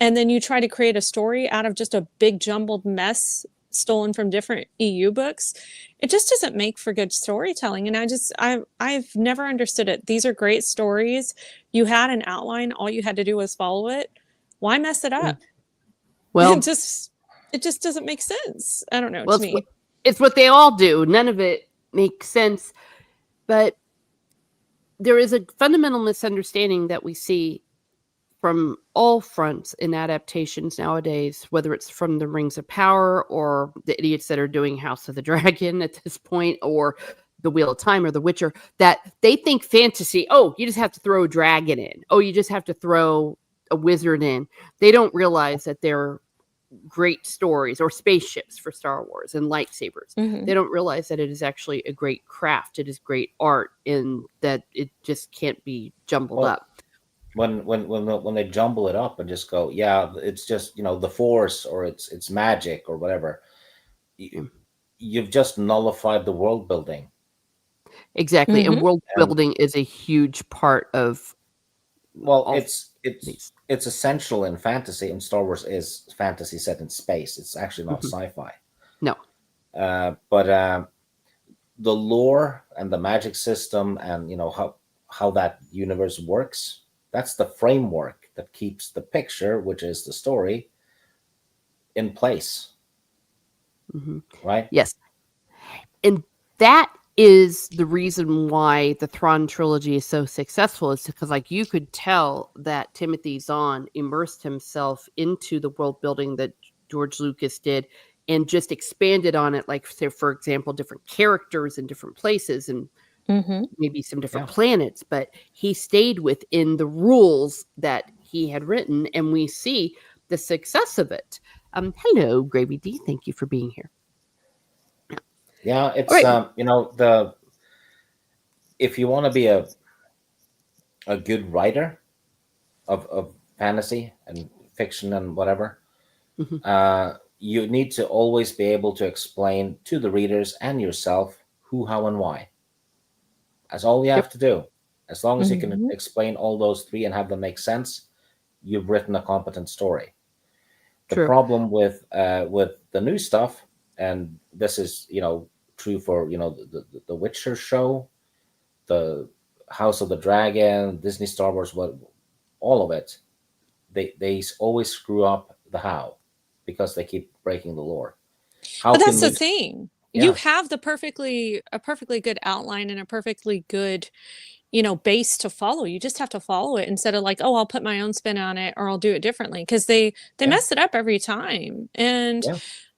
and then you try to create a story out of just a big jumbled mess stolen from different EU books, it just doesn't make for good storytelling. And I've never understood it. These are great stories. You had an outline, all you had to do was follow it. Why mess it up? Well, it just doesn't make sense. I don't know. Well, to me, it's what they all do. None of it makes sense. But there is a fundamental misunderstanding that we see from all fronts in adaptations nowadays, whether it's from the Rings of Power or the idiots that are doing House of the Dragon at this point, or the Wheel of Time or The Witcher, that they think fantasy, oh, you just have to throw a dragon in. Oh, you just have to throw a wizard in. They don't realize that they're great stories, or spaceships for Star Wars and lightsabers. Mm-hmm. They don't realize that it is actually a great craft. It is great art, and that it just can't be jumbled up. When they jumble it up and just go, yeah, it's just the Force, or it's magic or whatever, you've just nullified the world building. Exactly. And world building is a huge part of it's essential in fantasy, and Star Wars is fantasy set in space. It's actually not sci-fi. No. But the lore and the magic system, and how that universe works, that's the framework that keeps the picture, which is the story, in place. Right? Yes. And that is the reason why the Thrawn trilogy is so successful, is because, like, you could tell that Timothy Zahn immersed himself into the world building that George Lucas did, and just expanded on it, like, say, for example, different characters in different places, and maybe some different planets, but he stayed within the rules that he had written, and we see the success of it. Hello, Gravy D. Thank you for being here. Yeah, it's right. If you want to be a good writer of fantasy and fiction and whatever, you need to always be able to explain to the readers and yourself who, how, and why. That's all you have to do. As long as you can explain all those three and have them make sense, you've written a competent story. The problem with the new stuff, and this is true for the Witcher show, the House of the Dragon, Disney Star Wars, all of it, they always screw up the how, because they keep breaking the lore. But that's the thing. You have a perfectly good outline and a perfectly good base to follow. You just have to follow it, instead of like, oh, I'll put my own spin on it, or I'll do it differently, because they mess it up every time. And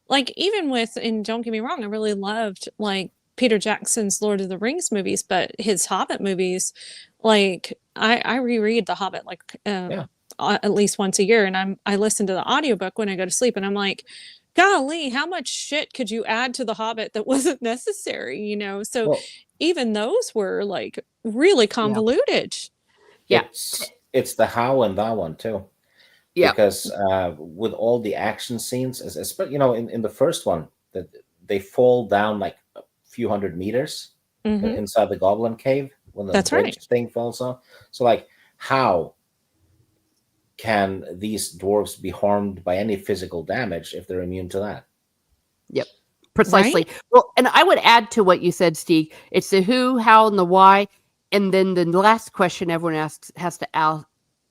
like, even with, and don't get me wrong, I really loved like Peter Jackson's Lord of the Rings movies, but his Hobbit movies, like I reread The Hobbit like at least once a year, and I listen to the audiobook when I go to sleep, and I'm like, golly, how much shit could you add to The Hobbit that wasn't necessary? So even those were like really convoluted. Yeah. It's the how and that one too. Yeah. Because with all the action scenes, especially in the first one, that they fall down like a few hundred meters Mhm. inside the Goblin Cave when the That's bridge right. thing falls off. So like, how can these dwarves be harmed by any physical damage if they're immune to that? Yep. Precisely. Right? Well, and I would add to what you said, Stig. It's the who, how, and the why. And then the last question everyone has to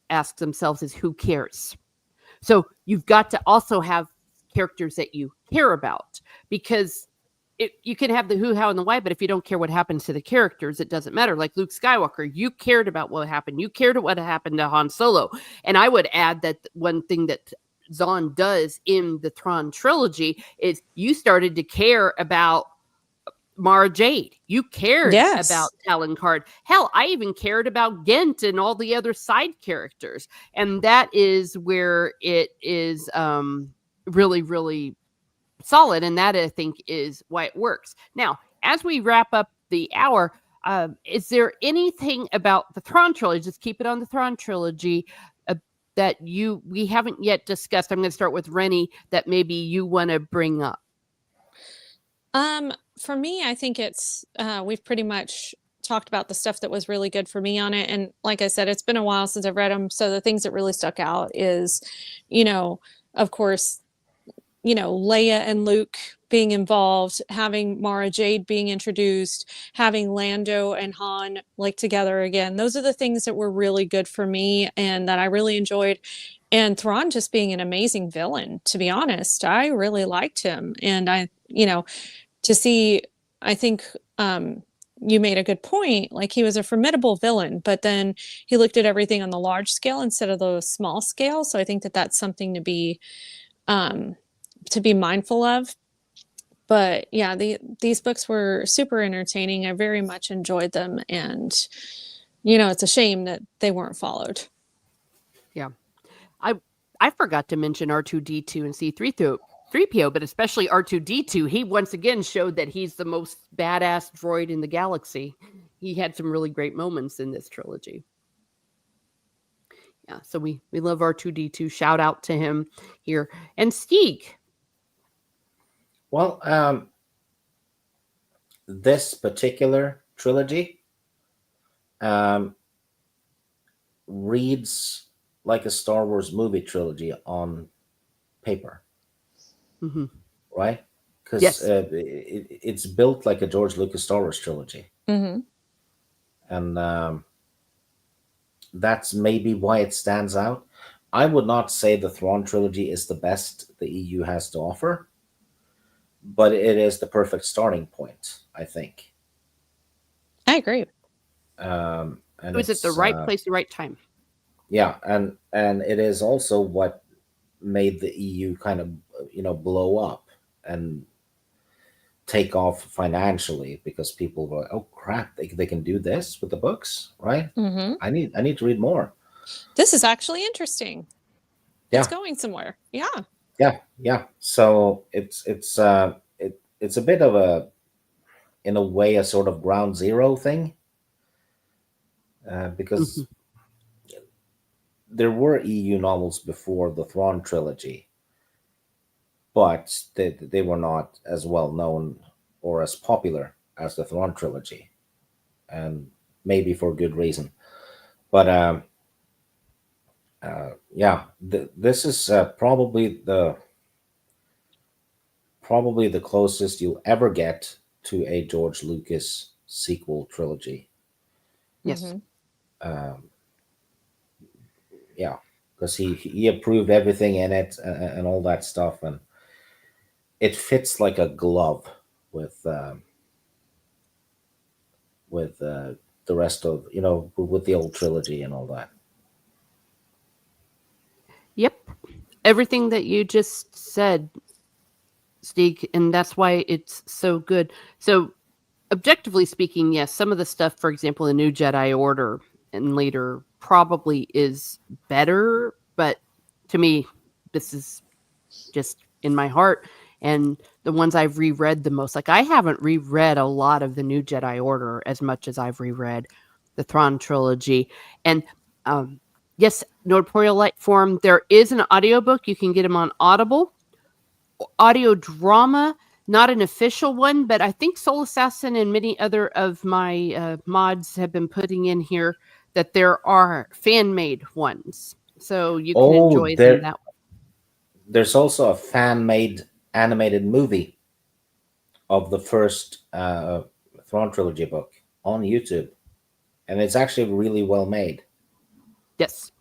ask themselves is who cares? So you've got to also have characters that you care about, because you can have the who, how, and the why, but if you don't care what happens to the characters, it doesn't matter. Like Luke Skywalker, you cared about what happened. You cared what happened to Han Solo. And I would add that one thing that Zahn does in the Thrawn trilogy is you started to care about Mara Jade. You cared about Yes. Talon Card. Hell, I even cared about Gent and all the other side characters. And that is where it is really, really solid. And that, I think, is why it works. Now, as we wrap up the hour, is there anything about the Thrawn trilogy, just keep it on the Thrawn trilogy, that we haven't yet discussed? I'm going to start with Reni, that maybe you want to bring up. For me, I think it's we've pretty much talked about the stuff that was really good for me on it. And like I said, it's been a while since I've read them. So the things that really stuck out is, of course, Leia and Luke being involved, having Mara Jade being introduced, having Lando and Han like together again. Those are the things that were really good for me and that I really enjoyed. And Thrawn just being an amazing villain, to be honest. I really liked him. And to see, I think you made a good point. Like, he was a formidable villain, but then he looked at everything on the large scale instead of the small scale. So I think that that's something to be mindful of. But yeah, these books were super entertaining. I very much enjoyed them, and it's a shame that they weren't followed. Yeah, I forgot to mention R2D2 and C3PO, but especially R2D2. He once again showed that he's the most badass droid in the galaxy. He had some really great moments in this trilogy. Yeah, so we love R2D2. Shout out to him here. And Stig. Well, this particular trilogy reads like a Star Wars movie trilogy on paper, Mm-hmm. right? Because Yes. it's built like a George Lucas Star Wars trilogy. Mm-hmm. And that's maybe why it stands out. I would not say the Thrawn trilogy is the best the EU has to offer, but it is the perfect starting point, I think. I agree. And It was at the right place, the right time. Yeah, and it is also what made the EU kind of blow up and take off financially, because people were like, oh crap, they can do this with the books, right? Mm-hmm. I need to read more. This is actually interesting. Yeah. It's going somewhere. Yeah. Yeah. So it's a bit of in a way, a sort of ground zero thing, because there were EU novels before the Thrawn trilogy, but they were not as well known or as popular as the Thrawn trilogy, and maybe for good reason. But this is probably the closest you'll ever get to a George Lucas sequel trilogy. Yes. Mm-hmm. Yeah, because he approved everything in it, and all that stuff, and it fits like a glove with the rest of with the old trilogy and all that. Yep. Everything that you just said, Stig, and that's why it's so good. So, objectively speaking, yes, some of the stuff, for example, the New Jedi Order and later probably is better, but to me, this is just in my heart. And the ones I've reread the most, like I haven't reread a lot of the New Jedi Order as much as I've reread the Thrawn trilogy. And yes, Nordporial Light Form, there is an audiobook. You can get them on Audible. Audio drama, not an official one, but I think Soul Assassin and many other of my mods have been putting in here that there are fan-made ones. So you can enjoy them that way. There's also a fan-made animated movie of the first Thrawn trilogy book on YouTube, and it's actually really well made. Yes.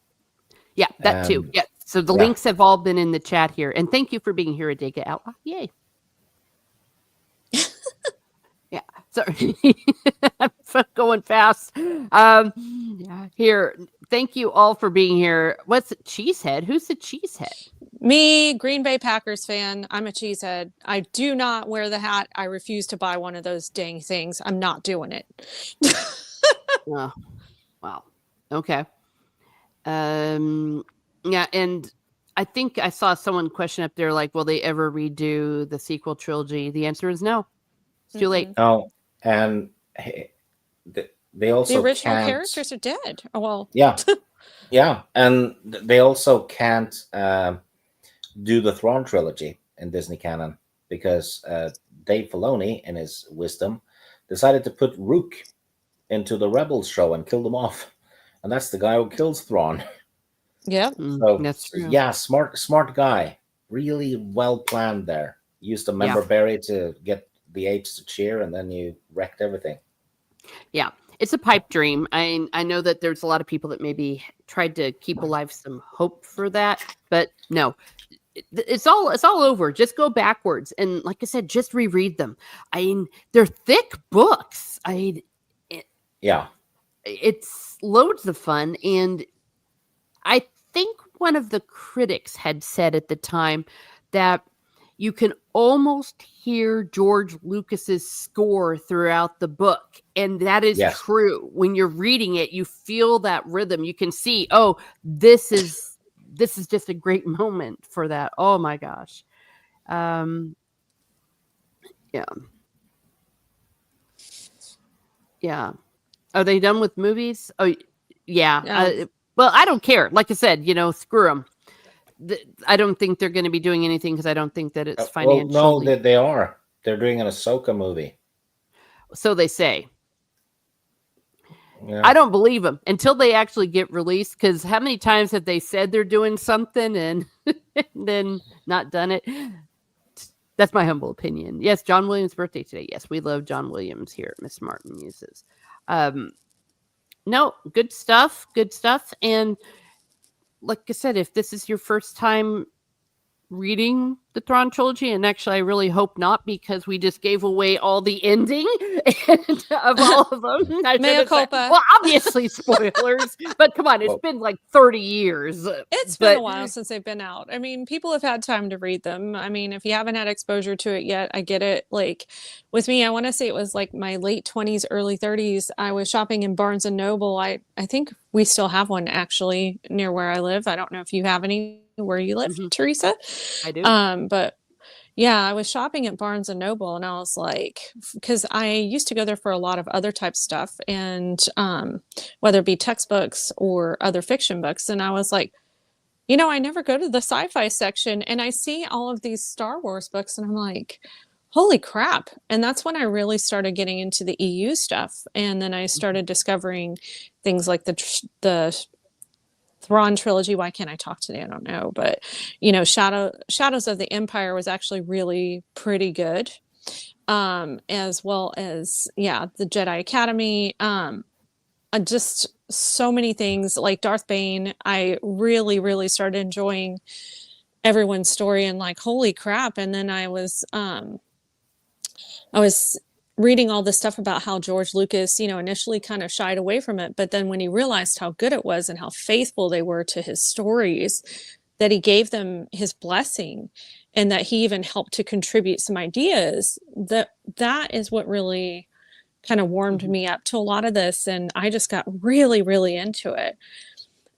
Yeah, that too. Yeah. So the links have all been in the chat here. And thank you for being here, Adega Outlaw. Yay. Yeah. Sorry. I'm going fast. Here. Thank you all for being here. What's Cheesehead? Who's the Cheesehead? Me, Green Bay Packers fan. I'm a cheesehead. I do not wear the hat. I refuse to buy one of those dang things. I'm not doing it. Oh, wow. Okay. Yeah, and I think I saw someone question up there like, will they ever redo the sequel trilogy? The answer is no. It's too late. Oh, and they also the original characters are dead. Oh, well, yeah, and they also can't do the Thrawn trilogy in Disney canon because Dave Filoni, in his wisdom, decided to put Rook into the Rebels show and kill them off, and that's the guy who kills Thrawn. Yeah, so that's true. Yeah, smart guy, really well planned there. Used a member berry to get the apes to cheer, and then you wrecked everything. Yeah, it's a pipe dream. I know that there's a lot of people that maybe tried to keep alive some hope for that, but no, it's all over. Just go backwards, and like I said, just reread them. I mean, they're thick books. It's loads of fun, and I think one of the critics had said at the time that you can almost hear George Lucas's score throughout the book. And that is true. When you're reading it, you feel that rhythm. You can see, oh, this is just a great moment for that. Oh my gosh. Yeah. Are they done with movies? Oh, yeah. Well, I don't care. Like I said, screw them. I don't think they're going to be doing anything because I don't think that it's financially. Well, no, they are. They're doing an Ahsoka movie. So they say. Yeah. I don't believe them until they actually get released. Because how many times have they said they're doing something and then not done it? That's my humble opinion. Yes, John Williams' birthday today. Yes, we love John Williams here at Miss Martin Muses. No, good stuff. Good stuff. And like I said, if this is your first time reading the Thrawn trilogy, and actually I really hope not, because we just gave away all the ending of all of them. Mea culpa. Well, obviously spoilers, but come on, it's been like 30 years. It's been a while since they've been out. I mean, people have had time to read them. I mean, if you haven't had exposure to it yet, I get it. Like with me, I want to say it was like my late 20s, early 30s. I was shopping in Barnes and Noble. I think we still have one actually near where I live. I don't know if you have any where you live, Teresa. I do. But yeah, I was shopping at Barnes and Noble, and I was like, because I used to go there for a lot of other type stuff, and whether it be textbooks or other fiction books, and I was like, I never go to the sci-fi section, and I see all of these Star Wars books, and I'm like, holy crap. And that's when I really started getting into the EU stuff, and then I started discovering things like the Thrawn trilogy. Why can't I talk today? I don't know. But, Shadows of the Empire was actually really pretty good. As well as, the Jedi Academy. Just so many things like Darth Bane. I really, really started enjoying everyone's story and like, holy crap. And then I was reading all this stuff about how George Lucas, initially kind of shied away from it. But then when he realized how good it was and how faithful they were to his stories, that he gave them his blessing and that he even helped to contribute some ideas, that is what really kind of warmed me up to a lot of this. And I just got really, really into it.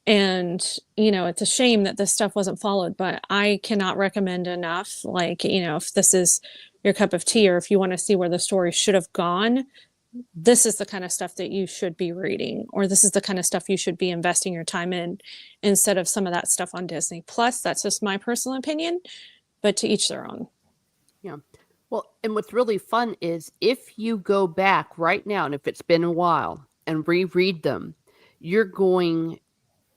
And, it's a shame that this stuff wasn't followed, but I cannot recommend enough. Like, if this is your cup of tea, or if you want to see where the story should have gone, this is the kind of stuff that you should be reading, or this is the kind of stuff you should be investing your time in instead of some of that stuff on Disney Plus. That's just my personal opinion, but to each their own. Yeah. Well, and what's really fun is if you go back right now, and if it's been a while, and reread them, you're going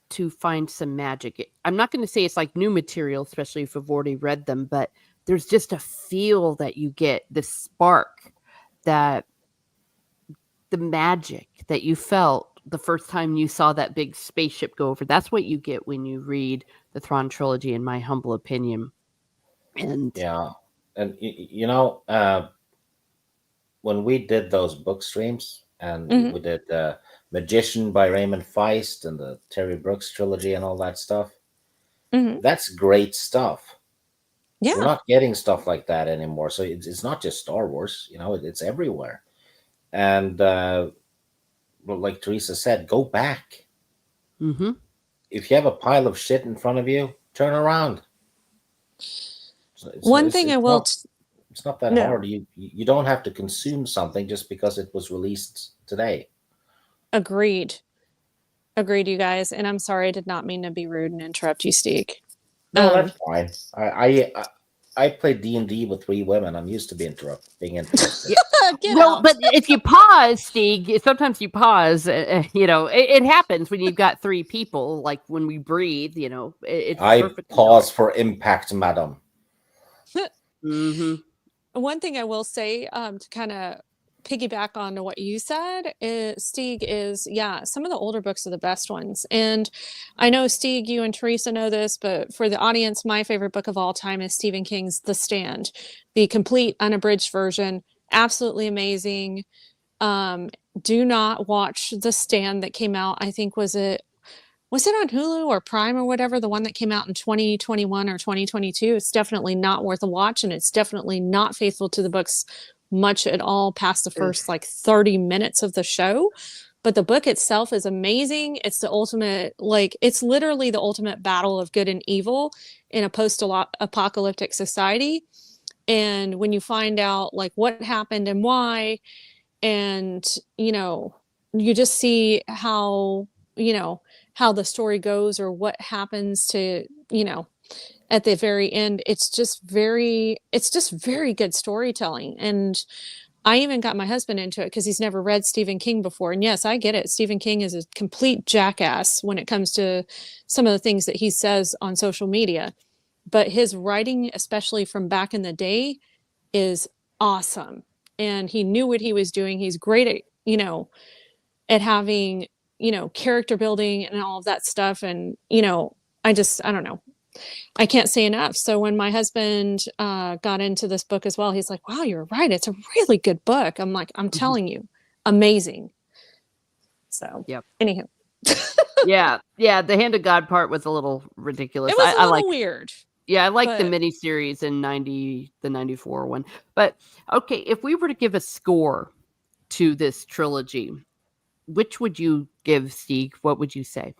to find some magic. I'm not going to say it's like new material, especially if you've already read them, but there's just a feel that you get, the spark, that the magic that you felt the first time you saw that big spaceship go over. That's what you get when you read the Thrawn trilogy, in my humble opinion. And Yeah, and when we did those book streams, and Mhm. we did Magician by Raymond Feist and the Terry Brooks trilogy and all that stuff, Mhm. that's great stuff. We're Yeah. not getting stuff like that anymore. So it's not just Star Wars, it's everywhere. And well, like Teresa said, go back. mm-hmm. If you have a pile of shit in front of you, turn around. One thing I will It's not that no, hard. You don't have to consume something just because it was released today. agreed. Agreed, you guys. And I'm sorry, I did not mean to be rude and interrupt you, Stig. No, that's fine. I played D&D with 3 women. I'm used to being interested. Get Well, out. but if you pause, Stig, sometimes you pause. It happens when you've got 3 people. Like when we breathe, it's I perfect. pause for impact, madam. Mm-hmm. One thing I will say, to kind of piggyback on to what you said, Stig, is some of the older books are the best ones. And I know, Stig, you and Teresa know this, but for the audience, my favorite book of all time is Stephen King's The Stand, the complete unabridged version. Absolutely amazing. Do not watch The Stand that came out, I think, was it on Hulu or Prime or whatever, the one that came out in 2021 or 2022? It's definitely not worth a watch, and it's definitely not faithful to the books much at all past the first like 30 minutes of the show. But the book itself is amazing. It's the ultimate, like, it's literally the ultimate battle of good and evil in a post-apocalyptic society. And when you find out like what happened and why, and you just see how how the story goes, or what happens to at the very end. It's just very good storytelling. And I even got my husband into it because he's never read Stephen King before. And yes, I get it, Stephen King is a complete jackass when it comes to some of the things that he says on social media, but his writing, especially from back in the day, is awesome. And he knew what he was doing. He's great at at having character building and all of that stuff. And I don't know, I can't say enough. So when my husband got into this book as well, he's like, wow, you're right, it's a really good book. I'm like, I'm telling you, amazing. So Yep. anywho, Yeah. The Hand of God part was a little ridiculous. it was a I little like. weird. Yeah, I like the But miniseries in the 94 one. But okay, if we were to give a score to this trilogy, which would you give, Steve? What would you say?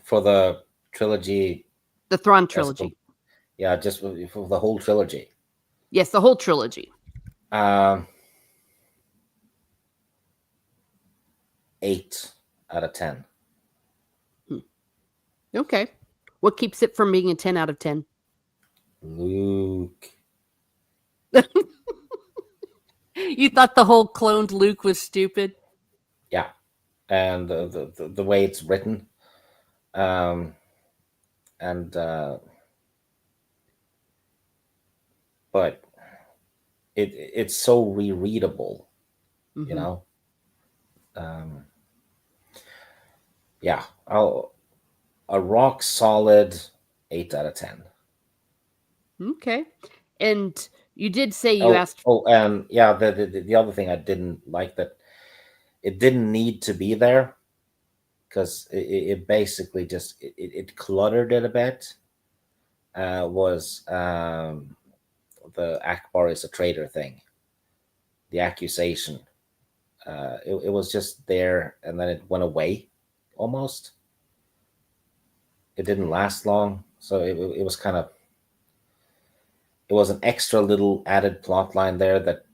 For the trilogy, The Thrawn as trilogy. just for the whole trilogy. Yes, the whole trilogy. 8 out of 10. Okay. What keeps it from being a 10 out of 10? Luke. You thought the whole cloned Luke was stupid? Yeah, and the way it's written, and but it's so rereadable, Mm-hmm. you know. Yeah, a rock solid 8 out of 10. Okay. And you did say you asked. And yeah, the other thing I didn't like, that it didn't need to be there, because it basically just it cluttered it a bit. Was the Akbar is a traitor thing, the accusation. It was just there, and then it went away almost. It didn't last long, so it was kind of, it was an extra little added plot line there that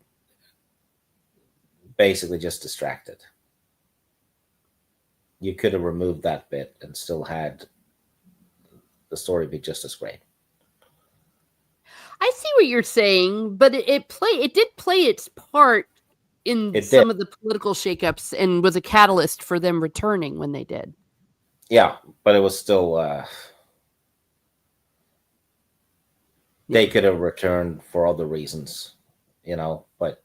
basically just distracted. You could have removed that bit and still had the story be just as great. I see what you're saying, but it did play its part in It some did. of the political shakeups and was a catalyst for them returning when they did. Yeah, but it was still they could have returned for other reasons, but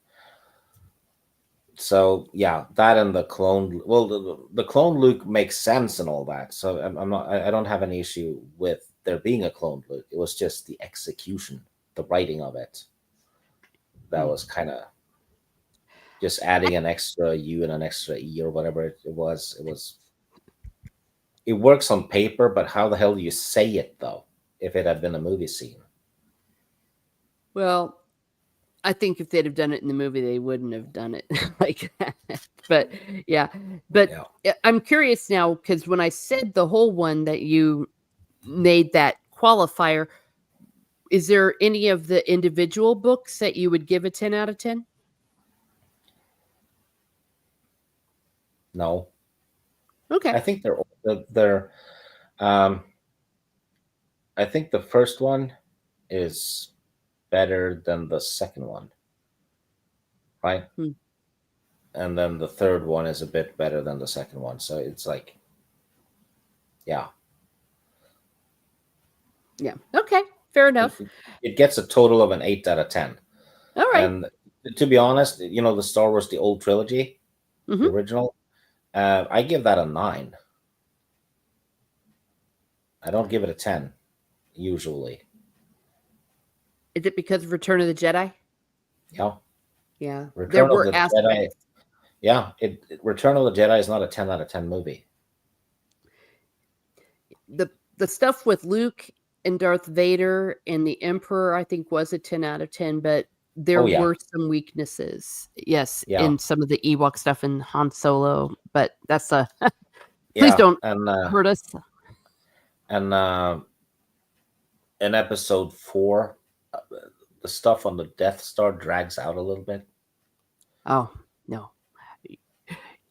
so yeah, that and the clone, well, the clone Luke makes sense and all that, so I don't have any issue with there being a clone Luke. It was just the execution, the writing of it, that was kind of just adding an extra U and an extra E or whatever it was. It works on paper, but how the hell do you say it though if it had been a movie scene? Well, I think if they'd have done it in the movie, they wouldn't have done it like that. But yeah, but I'm curious now, because when I said the whole one that you made that qualifier, is there any of the individual books that you would give a 10 out of 10? No. Okay. I think they're I think the first one is better than the second one, right? And then the third one is a bit better than the second one. So it's like, yeah. Yeah. Okay. Fair enough. It gets a total of an 8 out of 10. All right. And to be honest, the Star Wars, the old trilogy, the original, I give that a 9. I don't give it a 10, usually. Is it because of Return of the Jedi? Yeah. Yeah. Return there of were the aspects. Jedi. Yeah, Return of the Jedi is not a 10 out of 10 movie. The stuff with Luke and Darth Vader and the Emperor, I think, was a 10 out of 10, but there were some weaknesses. Yes, in some of the Ewok stuff in Han Solo, but that's a please don't hurt us. And in episode 4, the stuff on the Death Star drags out a little bit. Oh, no.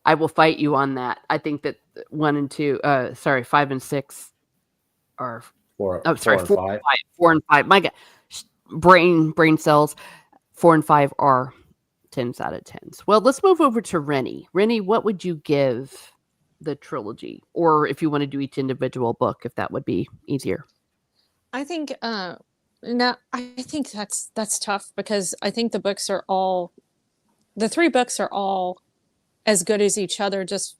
I will fight you on that. I think that 5 and 6 are 4. Oh, sorry, 4 and 5. 4 and 5. My God, brain cells. 4 and 5 are 10s out of 10s. Well, let's move over to Reni. Reni, what would you give the trilogy, or if you want to do each individual book, if that would be easier? I think no, I think that's tough, because I think the 3 books are all as good as each other. Just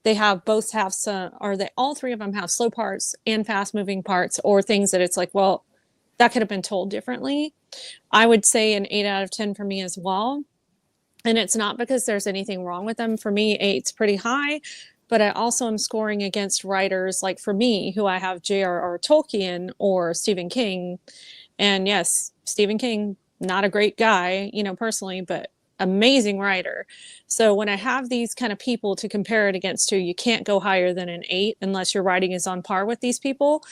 all 3 of them have slow parts and fast moving parts, or things that it's like, well, that could have been told differently. I would say an 8 out of 10 for me as well. And it's not because there's anything wrong with them. For me, 8's pretty high, but I also am scoring against writers like, for me, who I have J.R.R. Tolkien or Stephen King. And yes, Stephen King, not a great guy, personally, but amazing writer. So when I have these kind of people to compare it against, you can't go higher than an 8 unless your writing is on par with these people.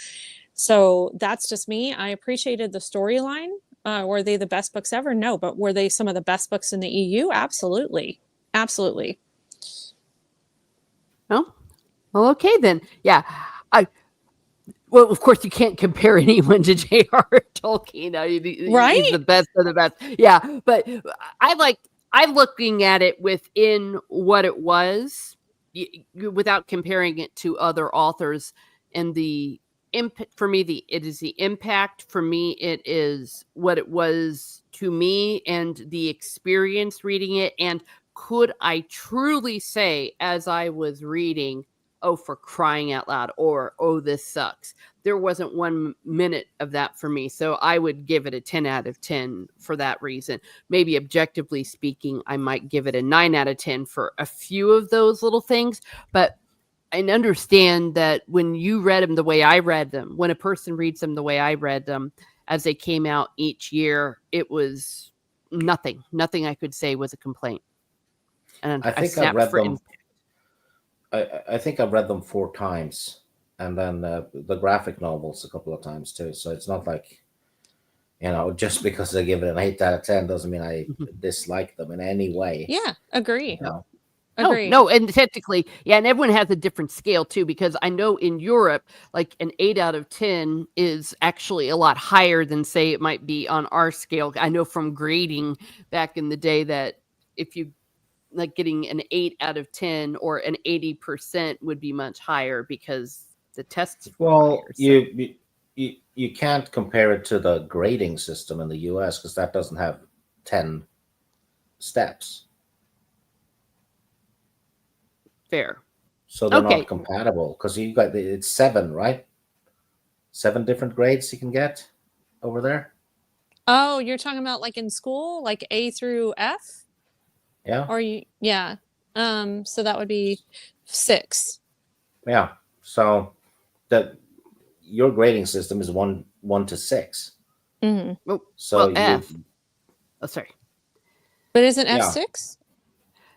So that's just me. I appreciated the storyline. Were they the best books ever? No, but were they some of the best books in the EU? Absolutely. Absolutely. Oh, well, okay then. Yeah. Well, of course, you can't compare anyone to J.R.R. Tolkien. Right? He's the best of the best. Yeah, but I'm looking at it within what it was, without comparing it to other authors, and the impact for me. It is the impact for me. It is what it was to me, and the experience reading it. And could I truly say, as I was reading, "Oh, for crying out loud," or "Oh, this sucks"? There wasn't 1 minute of that for me. So I would give it a 10 out of 10 for that reason. Maybe objectively speaking, I might give it a 9 out of 10 for a few of those little things. But I understand that when you read them the way I read them, when a person reads them the way I read them, as they came out each year, it was nothing I could say was a complaint. And I think I've read them. I think I've read them 4 times, and then the graphic novels a couple of times too. So it's not like, just because I give it an 8 out of 10 doesn't mean I dislike them in any way. Yeah, agree. No. Agree. No, and technically, yeah, and everyone has a different scale too, because I know in Europe, like an 8 out of 10 is actually a lot higher than, say, it might be on our scale. I know from grading back in the day that if you like getting an 8 out of 10 or an 80% would be much higher because the tests were Well, higher. So. you can't compare it to the grading system in the US because that doesn't have 10 steps. Fair. So they're Okay. not compatible because it's 7, right? 7 different grades you can get over there. Oh, you're talking about like in school, like A through F? Yeah. Or yeah. So that would be 6. Yeah. So that your grading system is 1 to 6. Mm-hmm. Oh, So F. Oh, sorry. But isn't F Yeah. 6?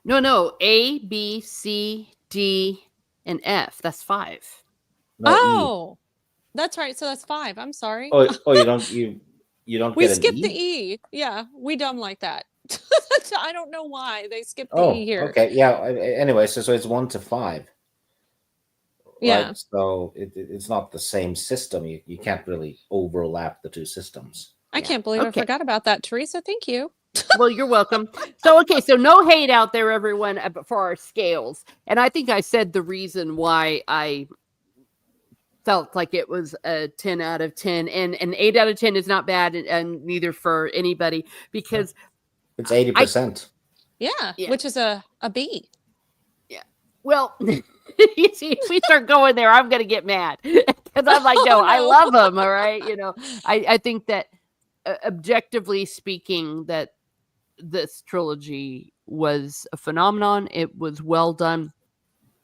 No. A, B, C, D, and F. That's 5. No, E. Oh, that's right. So that's 5. I'm sorry. Oh, you don't We get an skipped the E? E. Yeah, we dumb like that. I don't know why they skipped the E Oh, here. okay. Yeah. Anyway, so it's 1 to 5, Yeah. right? So it's not the same system. You can't really overlap the two systems. I can't believe I forgot about that, Teresa. Thank you. Well, you're welcome. So, okay, so no hate out there, everyone, for our scales. And I think I said the reason why I felt like it was a 10 out of 10, and an 8 out of 10 is not bad, and neither for anybody, because it's 80%. Yeah, Yeah. which is a B. Yeah. Well, you see, if we start going there, I'm going to get mad because I'm like, no, I love them. All right. I think that objectively speaking, that this trilogy was a phenomenon. It was well done.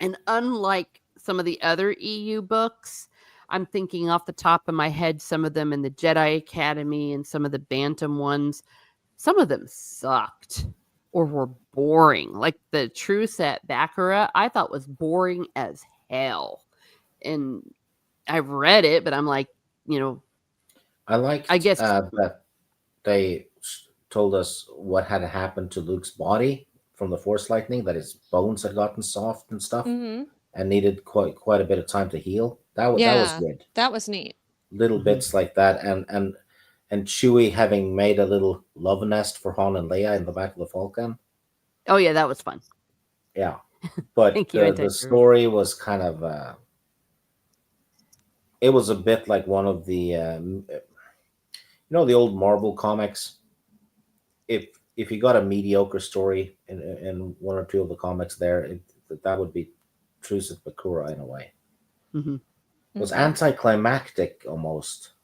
And unlike some of the other EU books, I'm thinking off the top of my head, some of them in the Jedi Academy and some of the Bantam ones, some of them sucked or were boring. Like the Truce at Baccarat, I thought was boring as hell. And I've read it, but I'm like, I liked I guess that they told us what had happened to Luke's body from the Force lightning, that his bones had gotten soft and stuff Mm-hmm. and needed quite a bit of time to heal. That was good. That was neat. Little bits like that, and Chewie having made a little love nest for Han and Leia in the back of the Falcon. Oh yeah, that was fun. Yeah, but Thank you, the story was kind of it was a bit like one of the the old Marvel comics. If you got a mediocre story in one or two of the comics there, that would be Truce at Bakura in a way. Mm-hmm. It was anticlimactic almost.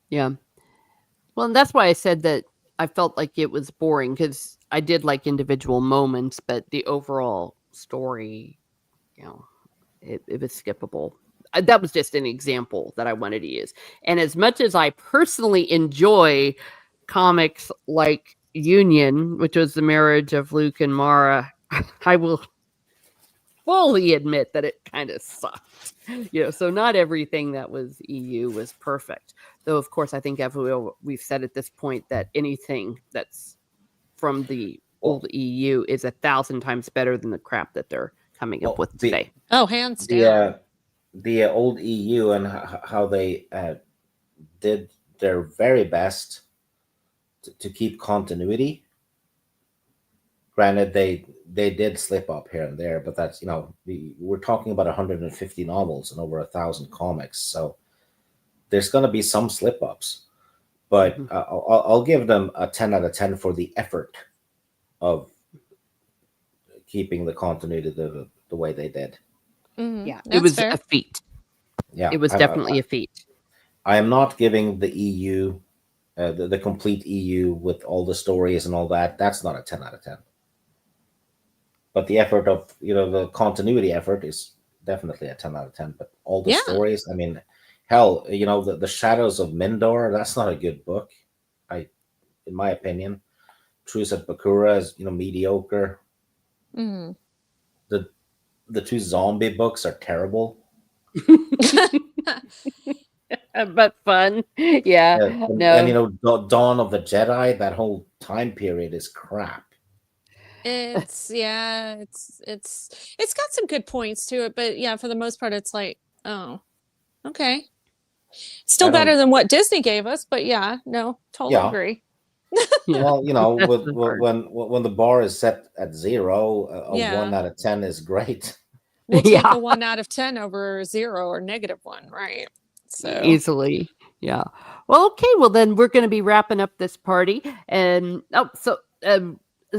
Yeah. Well, and that's why I said that I felt like it was boring, because I did like individual moments, but the overall story, it was skippable. That was just an example that I wanted to use. And as much as I personally enjoy comics like Union, which was the marriage of Luke and Mara, I will fully admit that it kind of sucked. So not everything that was EU was perfect. Though, of course, I think we've said at this point that anything that's from the old EU is 1,000 times better than the crap that they're coming up with today. Hands down. The old EU and how they did their very best to keep continuity. Granted, they did slip up here and there, but that's we're talking about 150 novels and over 1,000 comics, so there's going to be some slip ups. But I'll give them a 10 out of 10 for the effort of keeping the continuity the way they did. Mm-hmm. Yeah, it was a feat. Yeah, it was definitely a feat. I am not giving the EU, the complete EU with all the stories and all that. That's not a 10 out of 10. But the effort of the continuity effort is definitely a 10 out of 10. But all the stories, I mean, hell, the Shadows of Mindor, that's not a good book. In my opinion, Truce at Bakura is mediocre. Mm-hmm. The two zombie books are terrible. but fun. Yeah. And you No. know, Dawn of the Jedi, that whole time period is crap. It's yeah, it's got some good points to it, but yeah, for the most part, it's like, oh, okay. Still I better don't. than what Disney gave us, but yeah, no, totally Yeah. agree. Yeah. Well, you know, That's the part. when the bar is set at 0, a Yeah. 1 out of 10 is great. We'll take Yeah. a 1 out of 10 over 0 or -1, right? So, Easily. Yeah. Well, okay. Well, then we're going to be wrapping up this party. And let's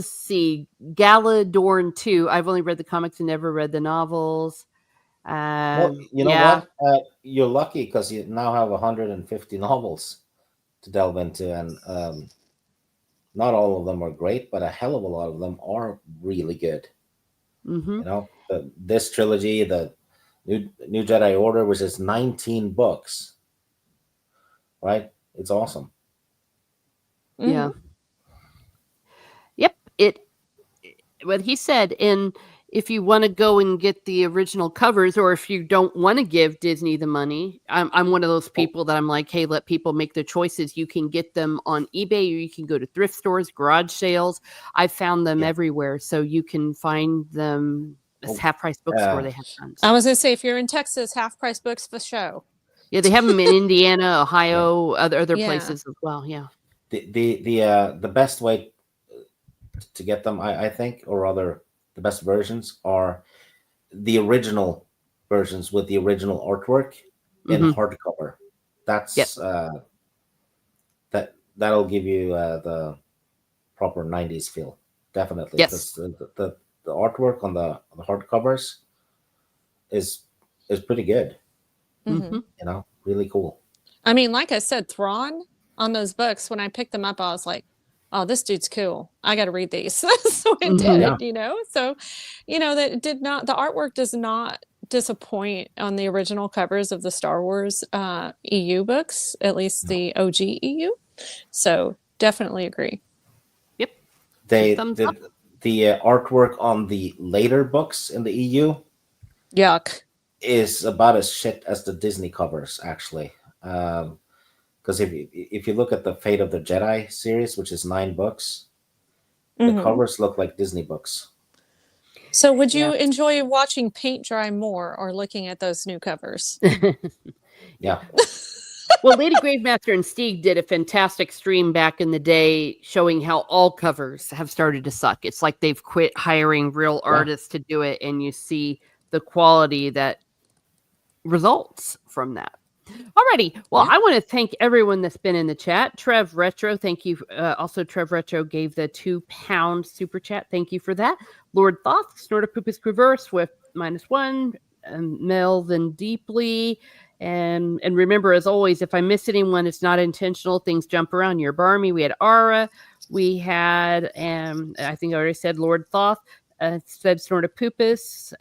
see. Galadorn 2. I've only read the comics and never read the novels. Well, you know Yeah. what? You're lucky because you now have 150 novels to delve into, and not all of them are great, but a hell of a lot of them are really good. Mm-hmm. You know, this trilogy, the New Jedi Order, which is 19 books, right? It's awesome. Yeah. mhm. Yep. What he said, and if you want to go and get the original covers, or if you don't want to give Disney the money, I'm one of those Oh, people that I'm like, hey, let people make their choices. You can get them on eBay, or you can go to thrift stores, garage sales. I've found them yeah. everywhere, so you can find them as Oh, half price bookstore. uh, They have tons. I was gonna say, if you're in Texas, half price books for show. Yeah, they have them in Indiana, yeah. Ohio, other Yeah. places as well. Yeah. The best way to get them, I think, or rather, the best versions are the original versions with the original artwork in Mm-hmm. hardcover. Yep. That's that'll give you the proper 90s feel, definitely, because Yes. the artwork on the hardcovers is pretty good. hmm Mm-hmm. You know, really cool. I mean, like I said, Thrawn on those books, when I picked them up, I was like, oh, this dude's cool. I got to read these. So I Mm-hmm. Yeah, did, So, that did not, the artwork does not disappoint on the original covers of the Star Wars EU books, at least no. the OG EU. So definitely agree. Yep. They Thumbs up. the artwork on the later books in the EU Yuck. is about as shit as the Disney covers, actually. Because if you look at the Fate of the Jedi series, which is 9 books, the hmm covers look like Disney books. So would Yeah. you enjoy watching paint dry more or looking at those new covers? Yeah, Well, Lady Gravemaster and Stig did a fantastic stream back in the day showing how all covers have started to suck. It's like they've quit hiring real yeah, artists to do it, and you see the quality that results from that. Alrighty. Well, yeah. I want to thank everyone that's been in the chat. Trev Retro, thank you. Also, Trev Retro gave the £2 super chat. Thank you for that. Lord Thoth, Snortopupus Reverse with -1, Melvin Deeply. And remember, as always, if I miss anyone, it's not intentional. Things jump around. You're Barmy. We had Ara. We had, I think I already said Lord Thoth. Said Snortopupus.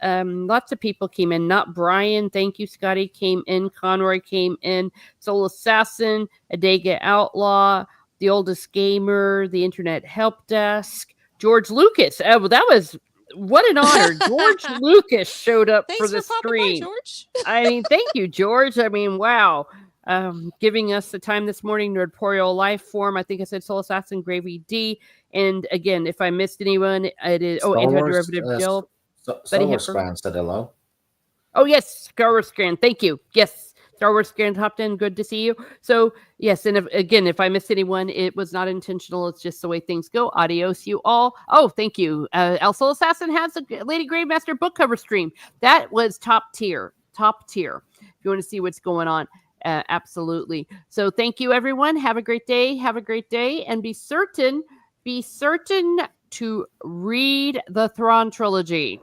Lots of people came in. Not Brian. Thank you, Scotty. Came in. Conroy came in. Soul Assassin. Adega Outlaw. The Oldest Gamer. The Internet Help Desk. George Lucas. Well, that was what an honor. George Lucas showed up for Thanks the for popping by, stream. George. I mean, thank you, George. I mean, wow. Giving us the time this morning, Nerdporeal Life Form. I think I said Soul Assassin, Gravy D. And again, if I missed anyone, it is Star Wars, Anti-Derivative Jill, Star Betty Wars Hipper. fans said hello. Oh, yes, Star Wars Grand. Thank you. Yes, Star Wars Grand hopped in. Good to see you. So, yes, and if I missed anyone, it was not intentional. It's just the way things go. Adios, you all. Oh, thank you. El Soul Assassin has a Lady Gravemaster book cover stream. That was top tier. Top tier. If you want to see what's going on. Absolutely. So thank you, everyone. Have a great day. Have a great day. And be certain to read the Thrawn trilogy.